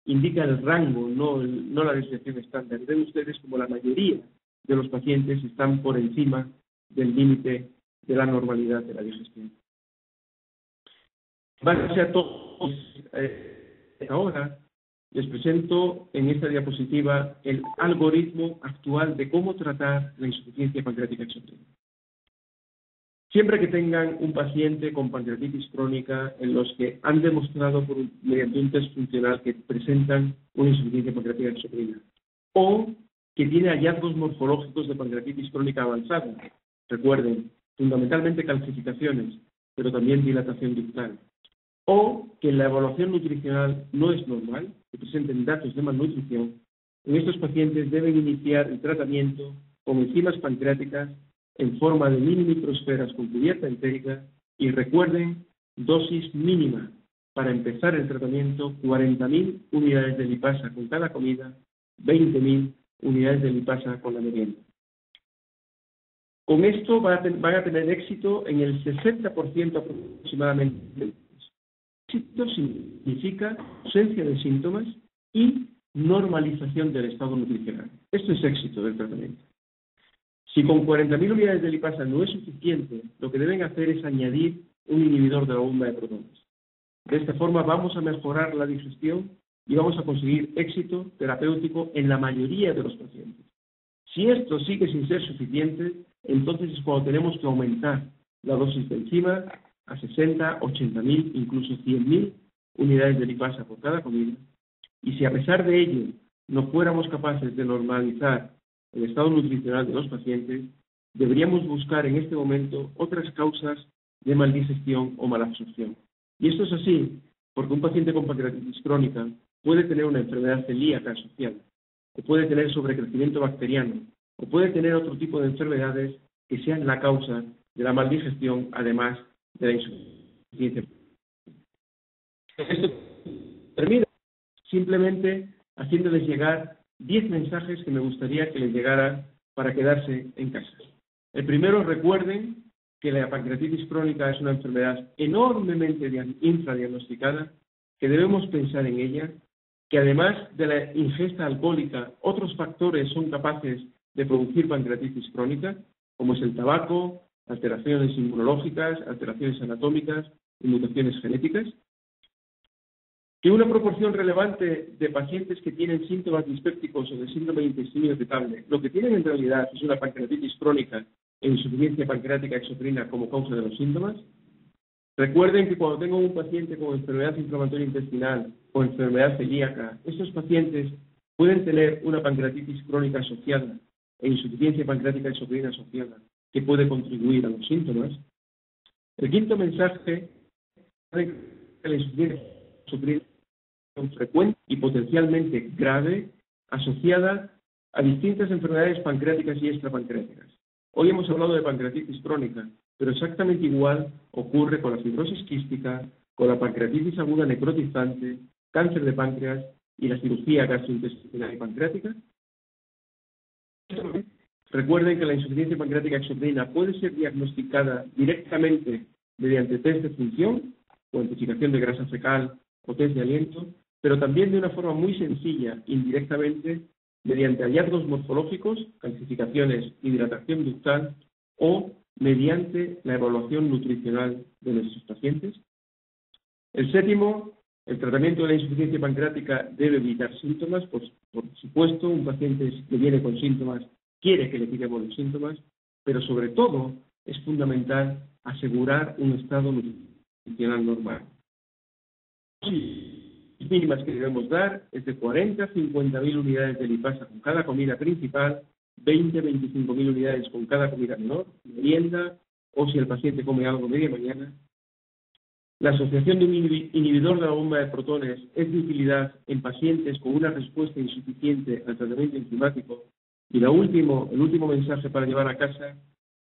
indica el rango, no la desviación estándar. Ven ustedes como la mayoría de los pacientes están por encima del límite de la normalidad de la digestión. Base a todo, ahora les presento en esta diapositiva el algoritmo actual de cómo tratar la insuficiencia pancreática exocrina. Siempre que tengan un paciente con pancreatitis crónica en los que han demostrado mediante un test funcional que presentan una insuficiencia pancreática exocrina o que tiene hallazgos morfológicos de pancreatitis crónica avanzada, recuerden, fundamentalmente calcificaciones, pero también dilatación ductal, o que la evaluación nutricional no es normal, que presenten datos de malnutrición, en estos pacientes deben iniciar el tratamiento con enzimas pancreáticas en forma de mini microesferas con cubierta entérica y recuerden, dosis mínima para empezar el tratamiento, 40.000 unidades de lipasa con cada comida, 20.000 unidades de lipasa con la merienda. Con esto van a tener éxito en el 60% aproximadamente. Éxito significa ausencia de síntomas y normalización del estado nutricional. Esto es éxito del tratamiento. Si con 40.000 unidades de lipasa no es suficiente, lo que deben hacer es añadir un inhibidor de la bomba de protones. De esta forma vamos a mejorar la digestión y vamos a conseguir éxito terapéutico en la mayoría de los pacientes. Si esto sigue sin ser suficiente, entonces es cuando tenemos que aumentar la dosis de enzima a 60, 80.000, incluso 100.000 unidades de lipasa por cada comida. Y si a pesar de ello no fuéramos capaces de normalizar el estado nutricional de los pacientes, deberíamos buscar en este momento otras causas de maldigestión o malabsorción. Y esto es así porque un paciente con pancreatitis crónica puede tener una enfermedad celíaca asociada, o puede tener sobrecrecimiento bacteriano, o puede tener otro tipo de enfermedades que sean la causa de la maldigestión, además de la insuficiencia. Esto termina simplemente haciéndoles llegar 10 mensajes que me gustaría que les llegara para quedarse en casa. El primero, recuerden que la pancreatitis crónica es una enfermedad enormemente infradiagnosticada, que debemos pensar en ella, que además de la ingesta alcohólica, otros factores son capaces de producir pancreatitis crónica, como es el tabaco, alteraciones inmunológicas, alteraciones anatómicas y mutaciones genéticas. Que una proporción relevante de pacientes que tienen síntomas dispépticos o de síndrome de intestino irritable, lo que tienen en realidad es una pancreatitis crónica e insuficiencia pancreática exocrina como causa de los síntomas. Recuerden que cuando tengo un paciente con enfermedad inflamatoria intestinal o enfermedad celíaca, estos pacientes pueden tener una pancreatitis crónica asociada e insuficiencia pancreática exocrina asociada, que puede contribuir a los síntomas. El quinto mensaje es que la insuficiencia exocrina es frecuente y potencialmente grave, asociada a distintas enfermedades pancreáticas y extrapancreáticas. Hoy hemos hablado de pancreatitis crónica, pero exactamente igual ocurre con la fibrosis quística, con la pancreatitis aguda necrotizante, cáncer de páncreas y la cirugía gastrointestinal y pancreática. Recuerden que la insuficiencia pancreática exocrina puede ser diagnosticada directamente mediante test de función, cuantificación de grasa fecal o test de aliento, pero también de una forma muy sencilla, indirectamente, mediante hallazgos morfológicos, calcificaciones, hidratación ductal o mediante la evaluación nutricional de nuestros pacientes. El séptimo, el tratamiento de la insuficiencia pancreática debe evitar síntomas. Por supuesto, un paciente que viene con síntomas quiere que le quitemos los síntomas, pero sobre todo es fundamental asegurar un estado nutricional normal. Las mínimas que debemos dar es de 40 a 50.000 unidades de lipasa con cada comida principal, 20 a 25.000 unidades con cada comida menor, merienda, o si el paciente come algo media mañana. La asociación de un inhibidor de la bomba de protones es de utilidad en pacientes con una respuesta insuficiente al tratamiento enzimático. Y el último mensaje para llevar a casa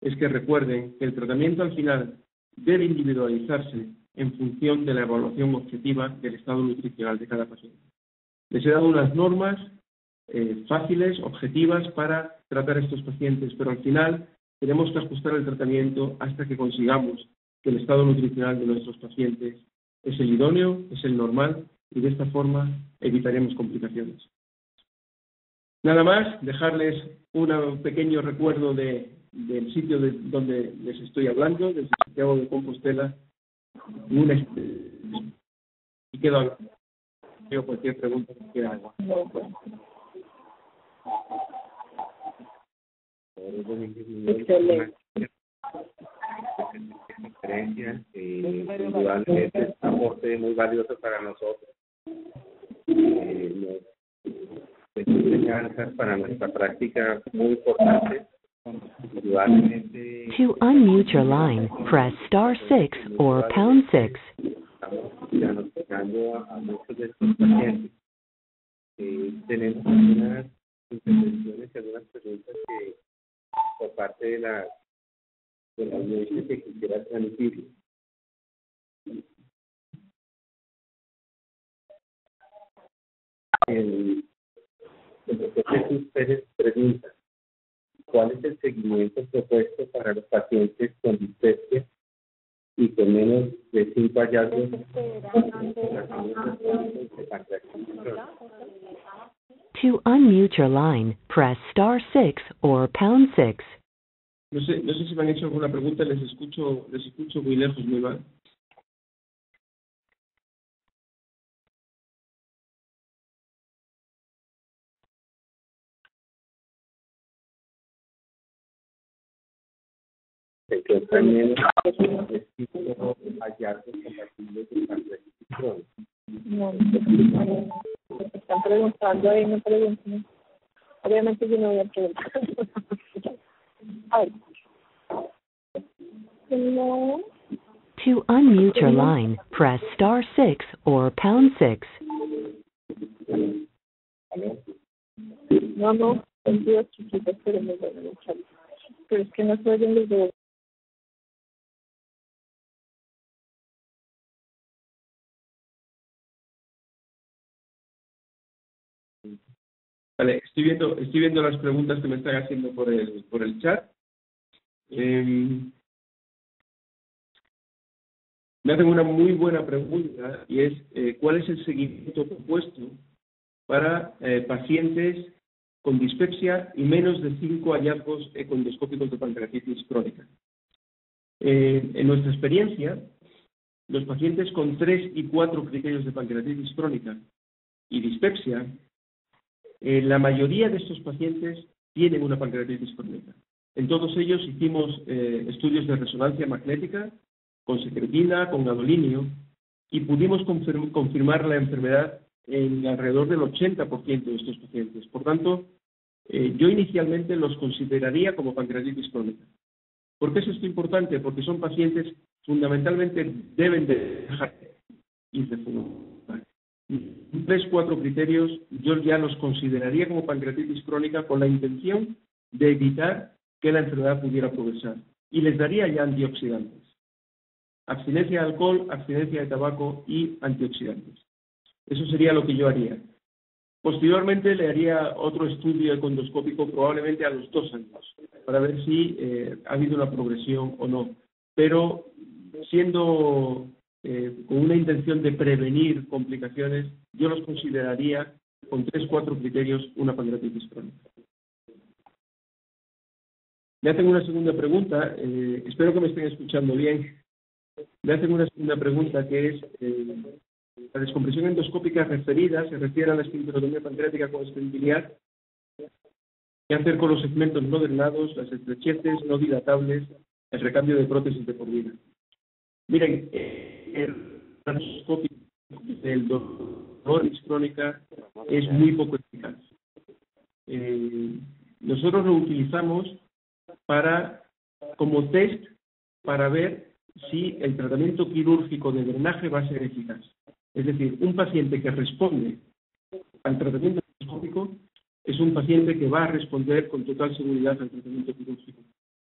es que recuerden que el tratamiento al final debe individualizarse en función de la evaluación objetiva del estado nutricional de cada paciente. Les he dado unas normas fáciles, objetivas para tratar a estos pacientes, pero al final tenemos que ajustar el tratamiento hasta que consigamos que el estado nutricional de nuestros pacientes es el idóneo, es el normal, y de esta forma evitaremos complicaciones. Nada más, dejarles un pequeño recuerdo del sitio donde les estoy hablando, desde Santiago de Compostela. Y quedo a cualquier pregunta que quiera. Excelente. Conferencia, indudablemente es un aporte muy valioso para nosotros. Enseñanzas para nuestra práctica muy importantes. To unmute your line, press *6 or #6. Estamos diagnosticando a muchos de estos pacientes. Tenemos algunas intervenciones y algunas preguntas que por parte de la audiencia que quisiera transmitir. El profesor Jesús Pérez pregunta: ¿cuál es el seguimiento propuesto para los pacientes con dispepsia y con menos de 5 hallazgos? To unmute your line, press *6 or #6. No sé si me han hecho alguna pregunta, les escucho muy lejos, muy mal. se encuentran menos hallazgos compatibles de pancreatitis crónica. No, me están preguntando ahí, me preguntan. Obviamente yo no voy a preguntar. A ver. No. To unmute your line, press *6 or #6. No, el Dios chiquito, pero me voy a luchar. Pero es que no se oyen los dedos. Vale, estoy viendo las preguntas que me están haciendo por el chat. Me hacen una muy buena pregunta y es ¿cuál es el seguimiento propuesto para pacientes con dispepsia y menos de 5 hallazgos econdoscópicos de pancreatitis crónica? En nuestra experiencia, los pacientes con 3 y 4 criterios de pancreatitis crónica y dispepsia, la mayoría de estos pacientes tienen una pancreatitis crónica. En todos ellos hicimos estudios de resonancia magnética con secretina, con gadolinio, y pudimos confirmar la enfermedad en alrededor del 80% de estos pacientes. Por tanto, yo inicialmente los consideraría como pancreatitis crónica. ¿Por qué es esto importante? Porque son pacientes fundamentalmente deben de dejar y de fumar. 3-4 criterios yo ya los consideraría como pancreatitis crónica con la intención de evitar que la enfermedad pudiera progresar. Y les daría ya antioxidantes. Abstinencia de alcohol, abstinencia de tabaco y antioxidantes. Eso sería lo que yo haría. Posteriormente le haría otro estudio econdoscópico probablemente a los 2 años para ver si ha habido una progresión o no. Pero siendo con una intención de prevenir complicaciones, yo los consideraría con 3-4 criterios una pancreatitis crónica. Me hacen una segunda pregunta, espero que me estén escuchando bien. Me hacen una segunda pregunta que es la descompresión endoscópica referida se refiere a la esclerotomía pancreática con stent biliar. ¿Qué hacer con los segmentos no drenados, las estrecheces no dilatables, el recambio de prótesis de por vida? Miren, el endoscópico del dolor crónica es muy poco eficaz. Nosotros lo utilizamos como test para ver si el tratamiento quirúrgico de drenaje va a ser eficaz. Es decir, un paciente que responde al tratamiento endoscópico es un paciente que va a responder con total seguridad al tratamiento quirúrgico.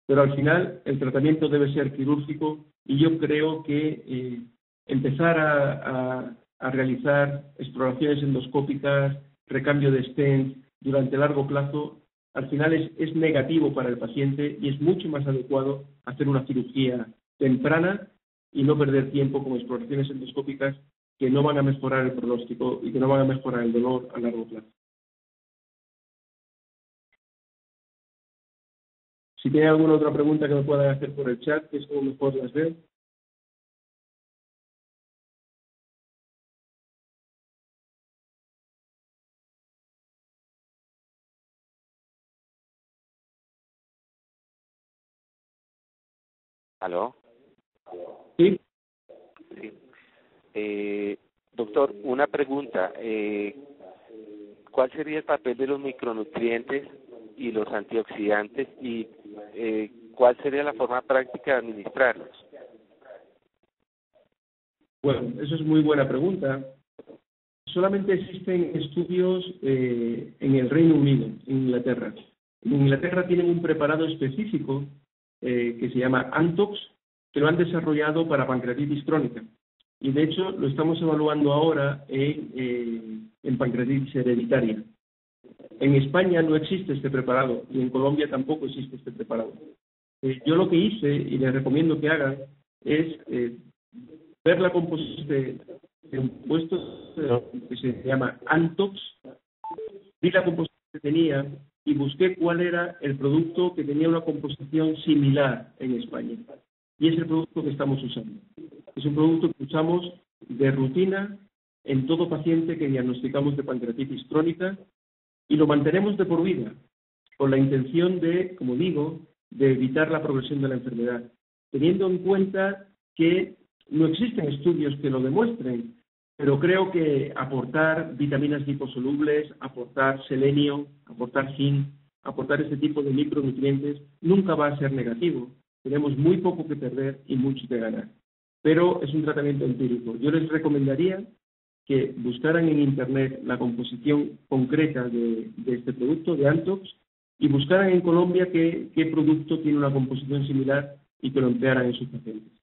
Pero al final el tratamiento debe ser quirúrgico y yo creo que empezar a realizar exploraciones endoscópicas, recambio de stent durante largo plazo, al final es negativo para el paciente y es mucho más adecuado hacer una cirugía temprana y no perder tiempo con exploraciones endoscópicas que no van a mejorar el pronóstico y que no van a mejorar el dolor a largo plazo. Si tienen alguna otra pregunta que me puedan hacer por el chat, que es como mejor las veo. ¿Aló? Sí. Sí. Doctor, una pregunta. ¿Cuál sería el papel de los micronutrientes y los antioxidantes y cuál sería la forma práctica de administrarlos? Bueno, eso es muy buena pregunta. Solamente existen estudios en el Reino Unido, en Inglaterra. En Inglaterra tienen un preparado específico que se llama Antox, que lo han desarrollado para pancreatitis crónica. Y de hecho lo estamos evaluando ahora en pancreatitis hereditaria. En España no existe este preparado y en Colombia tampoco existe este preparado. Yo lo que hice y les recomiendo que hagan es ver la composición de un puesto que se llama Antox, vi la composición que tenía y busqué cuál era el producto que tenía una composición similar en España. Y es el producto que estamos usando. Es un producto que usamos de rutina en todo paciente que diagnosticamos de pancreatitis crónica y lo mantenemos de por vida, con la intención de, como digo, de evitar la progresión de la enfermedad, teniendo en cuenta que no existen estudios que lo demuestren, pero creo que aportar vitaminas liposolubles, aportar selenio, aportar zinc, aportar ese tipo de micronutrientes nunca va a ser negativo. Tenemos muy poco que perder y mucho que ganar. Pero es un tratamiento empírico. Yo les recomendaría que buscaran en Internet la composición concreta de este producto, de Antox, y buscaran en Colombia qué producto tiene una composición similar y que lo emplearan en sus pacientes.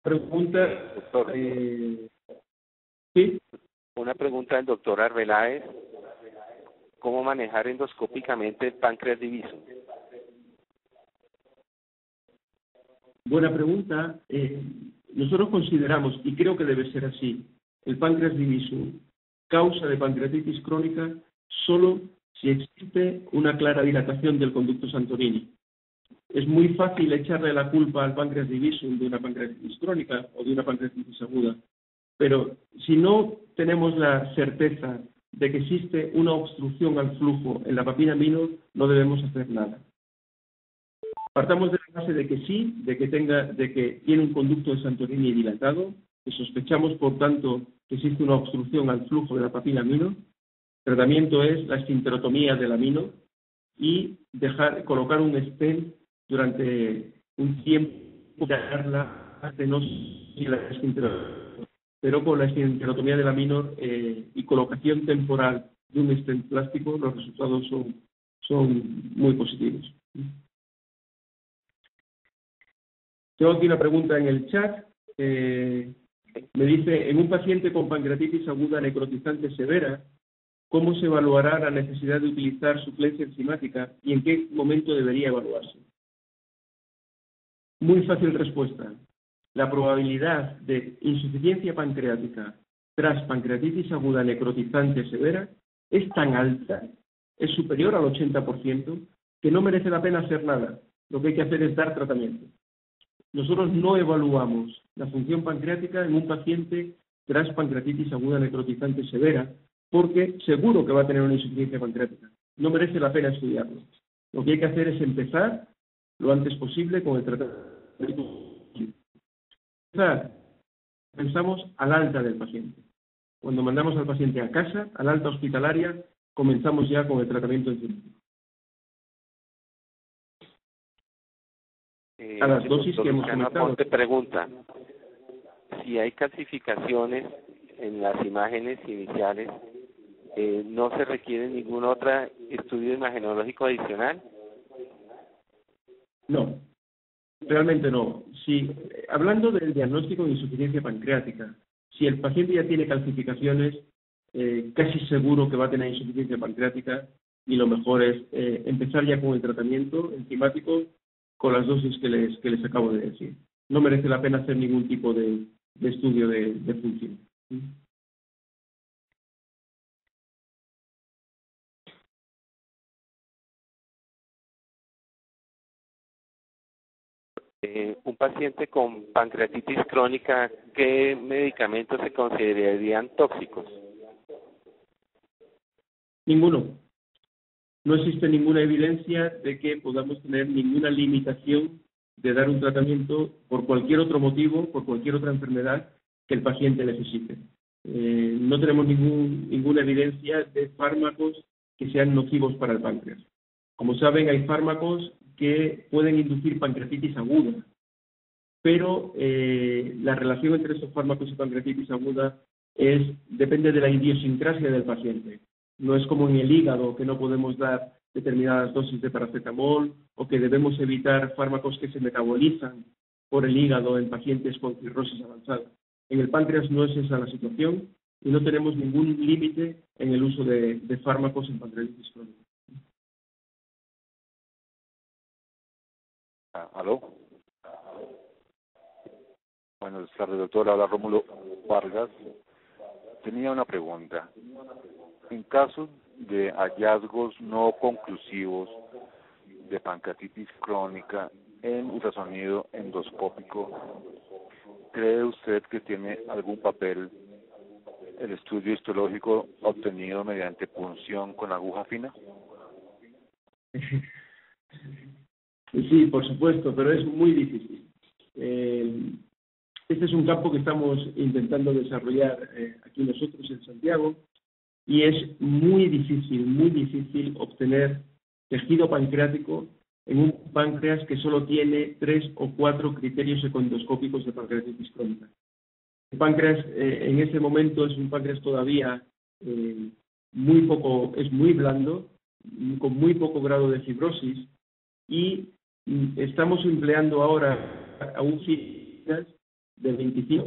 Pregunta. Doctor, ¿Sí? una pregunta del doctor Arbeláez. ¿Cómo manejar endoscópicamente el páncreas diviso? Buena pregunta. Nosotros consideramos, y creo que debe ser así, el páncreas diviso causa de pancreatitis crónica solo si existe una clara dilatación del conducto Santorini. Es muy fácil echarle la culpa al páncreas divisum de una pancreatitis crónica o de una pancreatitis aguda, pero si no tenemos la certeza de que existe una obstrucción al flujo en la papila minor, no debemos hacer nada. Partamos de la base de que sí, de que tiene un conducto de Santorini dilatado, que sospechamos, por tanto, que existe una obstrucción al flujo de la papila minor. El tratamiento es la esfinterotomía de la minor y colocar un stent durante un tiempo, pero con la esfinterotomía de la minor y colocación temporal de un stent plástico, los resultados son muy positivos. Tengo aquí una pregunta en el chat. Me dice, en un paciente con pancreatitis aguda necrotizante severa, ¿cómo se evaluará la necesidad de utilizar suplencia enzimática y en qué momento debería evaluarse? Muy fácil respuesta. La probabilidad de insuficiencia pancreática tras pancreatitis aguda necrotizante severa es tan alta, es superior al 80%, que no merece la pena hacer nada. Lo que hay que hacer es dar tratamiento. Nosotros no evaluamos la función pancreática en un paciente tras pancreatitis aguda necrotizante severa, porque seguro que va a tener una insuficiencia pancreática. No merece la pena estudiarlo. Lo que hay que hacer es empezar lo antes posible con el tratamiento. Pensamos al alta del paciente. Cuando mandamos al paciente a casa, al alta hospitalaria, comenzamos ya con el tratamiento enzimático. A las dosis que hemos comentado. Te pregunta si hay calcificaciones en las imágenes iniciales, ¿no se requiere ningún otro estudio imagenológico adicional? No, realmente no. Hablando del diagnóstico de insuficiencia pancreática, si el paciente ya tiene calcificaciones, casi seguro que va a tener insuficiencia pancreática y lo mejor es empezar ya con el tratamiento enzimático con las dosis que les acabo de decir. No merece la pena hacer ningún tipo de estudio de función. Un paciente con pancreatitis crónica, ¿qué medicamentos se considerarían tóxicos? Ninguno. No existe ninguna evidencia de que podamos tener ninguna limitación de dar un tratamiento por cualquier otro motivo, por cualquier otra enfermedad que el paciente necesite. No tenemos ninguna evidencia de fármacos que sean nocivos para el páncreas. Como saben, hay fármacos que pueden inducir pancreatitis aguda, pero la relación entre estos fármacos y pancreatitis aguda depende de la idiosincrasia del paciente. No es como en el hígado, que no podemos dar determinadas dosis de paracetamol o que debemos evitar fármacos que se metabolizan por el hígado en pacientes con cirrosis avanzada. En el páncreas no es esa la situación y no tenemos ningún límite en el uso de fármacos en pancreatitis crónica. ¿Aló? Buenas tardes, doctor. Habla Rómulo Vargas. Tenía una pregunta. En caso de hallazgos no conclusivos de pancreatitis crónica en ultrasonido endoscópico, ¿cree usted que tiene algún papel el estudio histológico obtenido mediante punción con aguja fina? Sí, por supuesto, pero es muy difícil. Este es un campo que estamos intentando desarrollar aquí nosotros en Santiago y es muy difícil obtener tejido pancreático en un páncreas que solo tiene 3 o 4 criterios endoscópicos de pancreatitis crónica. El páncreas en ese momento es un páncreas todavía es muy blando, con muy poco grado de fibrosis y estamos empleando ahora aún filas de 25,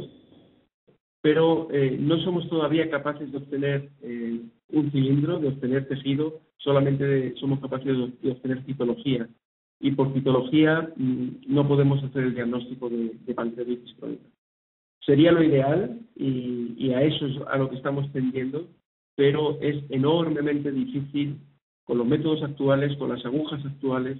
pero no somos todavía capaces de obtener un cilindro, de obtener tejido, solamente somos capaces de obtener citología. Y por citología no podemos hacer el diagnóstico de pancreatitis crónica. Sería lo ideal y a eso es a lo que estamos tendiendo, pero es enormemente difícil con los métodos actuales, con las agujas actuales,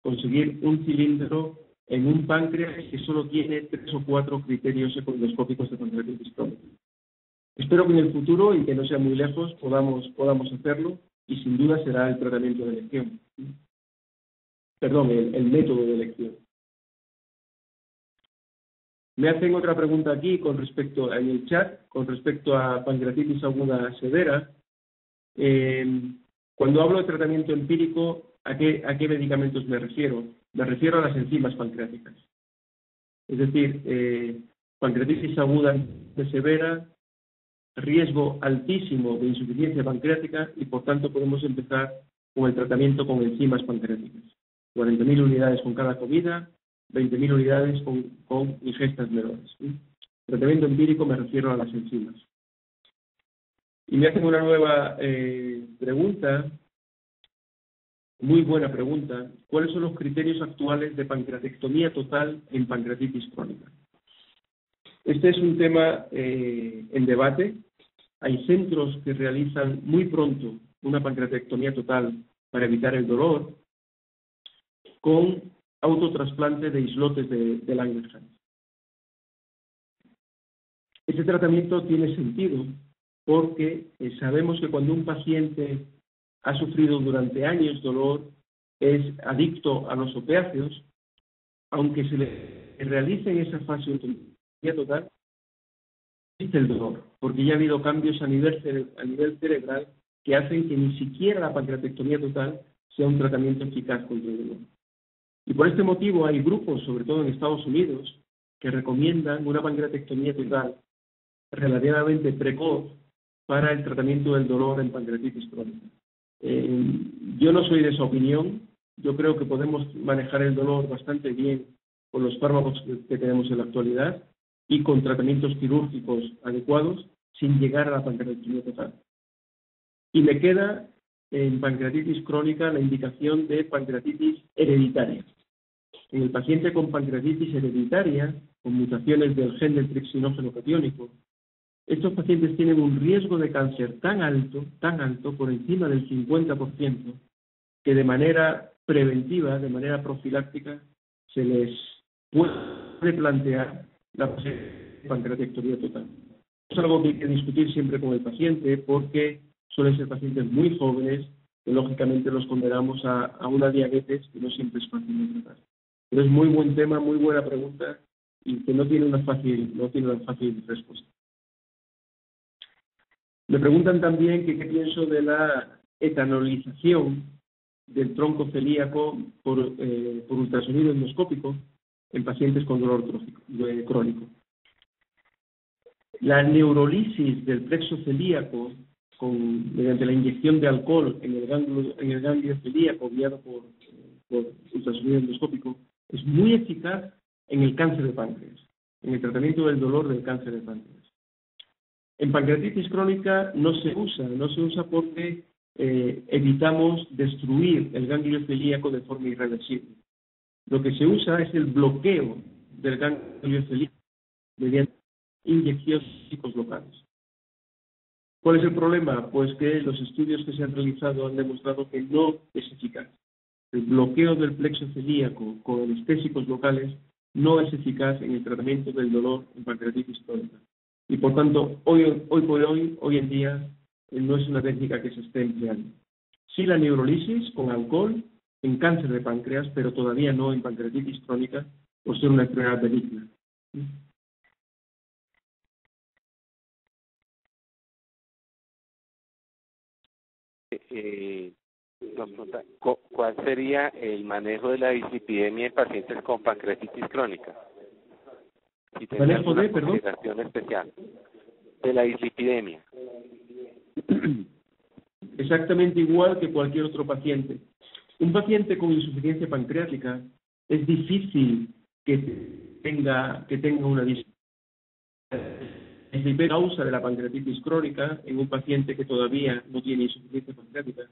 conseguir un cilindro en un páncreas que solo tiene 3 o 4 criterios endoscópicos de pancreatitis crónica. Espero que en el futuro, y que no sea muy lejos, podamos hacerlo, y sin duda será el tratamiento de elección. Perdón, el método de elección. Me hacen otra pregunta aquí en el chat con respecto a pancreatitis aguda severa. Cuando hablo de tratamiento empírico, ¿a qué medicamentos me refiero? Me refiero a las enzimas pancreáticas. Es decir, pancreatitis aguda severa, riesgo altísimo de insuficiencia pancreática y por tanto podemos empezar con el tratamiento con enzimas pancreáticas. 40.000 unidades con cada comida, 20.000 unidades con ingestas menores. Tratamiento empírico me refiero a las enzimas. Y me hacen una nueva pregunta, muy buena pregunta. ¿Cuáles son los criterios actuales de pancreatectomía total en pancreatitis crónica? Este es un tema en debate. Hay centros que realizan muy pronto una pancreatectomía total para evitar el dolor con autotrasplante de islotes de Langerhans. Este tratamiento tiene sentido porque sabemos que cuando un paciente ha sufrido durante años dolor, es adicto a los opiáceos, aunque se le realice en esa fase de total, existe el dolor, porque ya ha habido cambios a nivel cerebral que hacen que ni siquiera la pancreatectomía total sea un tratamiento eficaz contra el dolor. Y por este motivo hay grupos, sobre todo en Estados Unidos, que recomiendan una pancreatectomía total relativamente precoz para el tratamiento del dolor en pancreatitis crónica. Yo no soy de esa opinión. Yo creo que podemos manejar el dolor bastante bien con los fármacos que tenemos en la actualidad y con tratamientos quirúrgicos adecuados sin llegar a la pancreatectomía total. Y me queda en pancreatitis crónica la indicación de pancreatitis hereditaria. En el paciente con pancreatitis hereditaria, con mutaciones del gen del trixinógeno catiónico, estos pacientes tienen un riesgo de cáncer tan alto, por encima del 50%, que de manera preventiva, de manera profiláctica, se les puede plantear la pancreatectomía total. Es algo que hay que discutir siempre con el paciente porque suelen ser pacientes muy jóvenes que lógicamente los condenamos a una diabetes que no siempre es fácil de tratar. Pero es muy buen tema, muy buena pregunta y que no tiene una fácil respuesta. Me preguntan también qué pienso de la etanolización del tronco celíaco por ultrasonido endoscópico en pacientes con dolor crónico. La neurolisis del plexo celíaco mediante la inyección de alcohol en el ganglio celíaco guiado por ultrasonido endoscópico es muy eficaz en el cáncer de páncreas, en el tratamiento del dolor del cáncer de páncreas. En pancreatitis crónica no se usa porque evitamos destruir el ganglio celíaco de forma irreversible. Lo que se usa es el bloqueo del ganglio celíaco mediante inyecciones locales. ¿Cuál es el problema? Pues que los estudios que se han realizado han demostrado que no es eficaz. El bloqueo del plexo celíaco con anestésicos locales no es eficaz en el tratamiento del dolor en pancreatitis crónica. Y por tanto, hoy en día, no es una técnica que se esté empleando. Sí, la neurolisis con alcohol en cáncer de páncreas, pero todavía no en pancreatitis crónica por ser una enfermedad benigna. Nos pregunta, ¿cuál sería el manejo de la dislipidemia en pacientes con pancreatitis crónica? Si tenía ¿Manejo alguna de, perdón? consideración especial de la dislipidemia. Exactamente igual que cualquier otro paciente. Un paciente con insuficiencia pancreática es difícil que tenga una dislipidemia causa de la pancreatitis crónica en un paciente que todavía no tiene insuficiencia pancreática.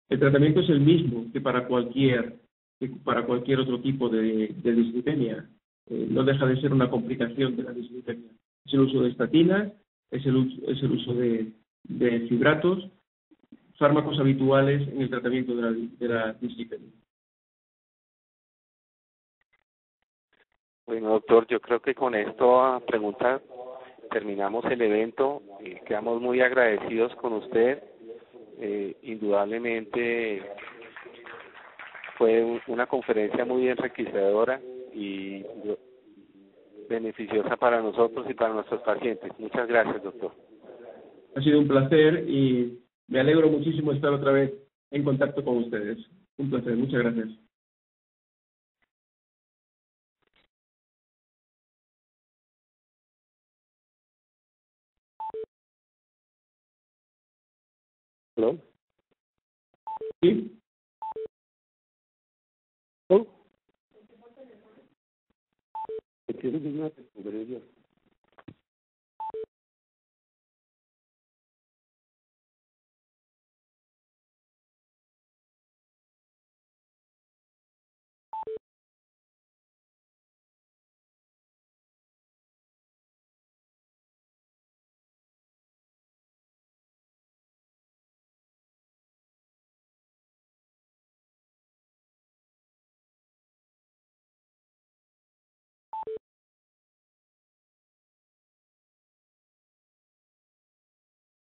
El tratamiento es el mismo que para cualquier otro tipo de dislipidemia. No deja de ser una complicación de la dislipidemia. Es el uso de estatinas, es el uso de fibratos, fármacos habituales en el tratamiento de la dislipidemia. Bueno, doctor, yo creo que con esta pregunta terminamos el evento. Quedamos muy agradecidos con usted. Indudablemente fue una conferencia muy enriquecedora y beneficiosa para nosotros y para nuestros pacientes. Muchas gracias, doctor. Ha sido un placer y me alegro muchísimo de estar otra vez en contacto con ustedes. Un placer, muchas gracias. ¿Hello? ¿Sí? ¿Oh? ¿Qué tienes una conferencia?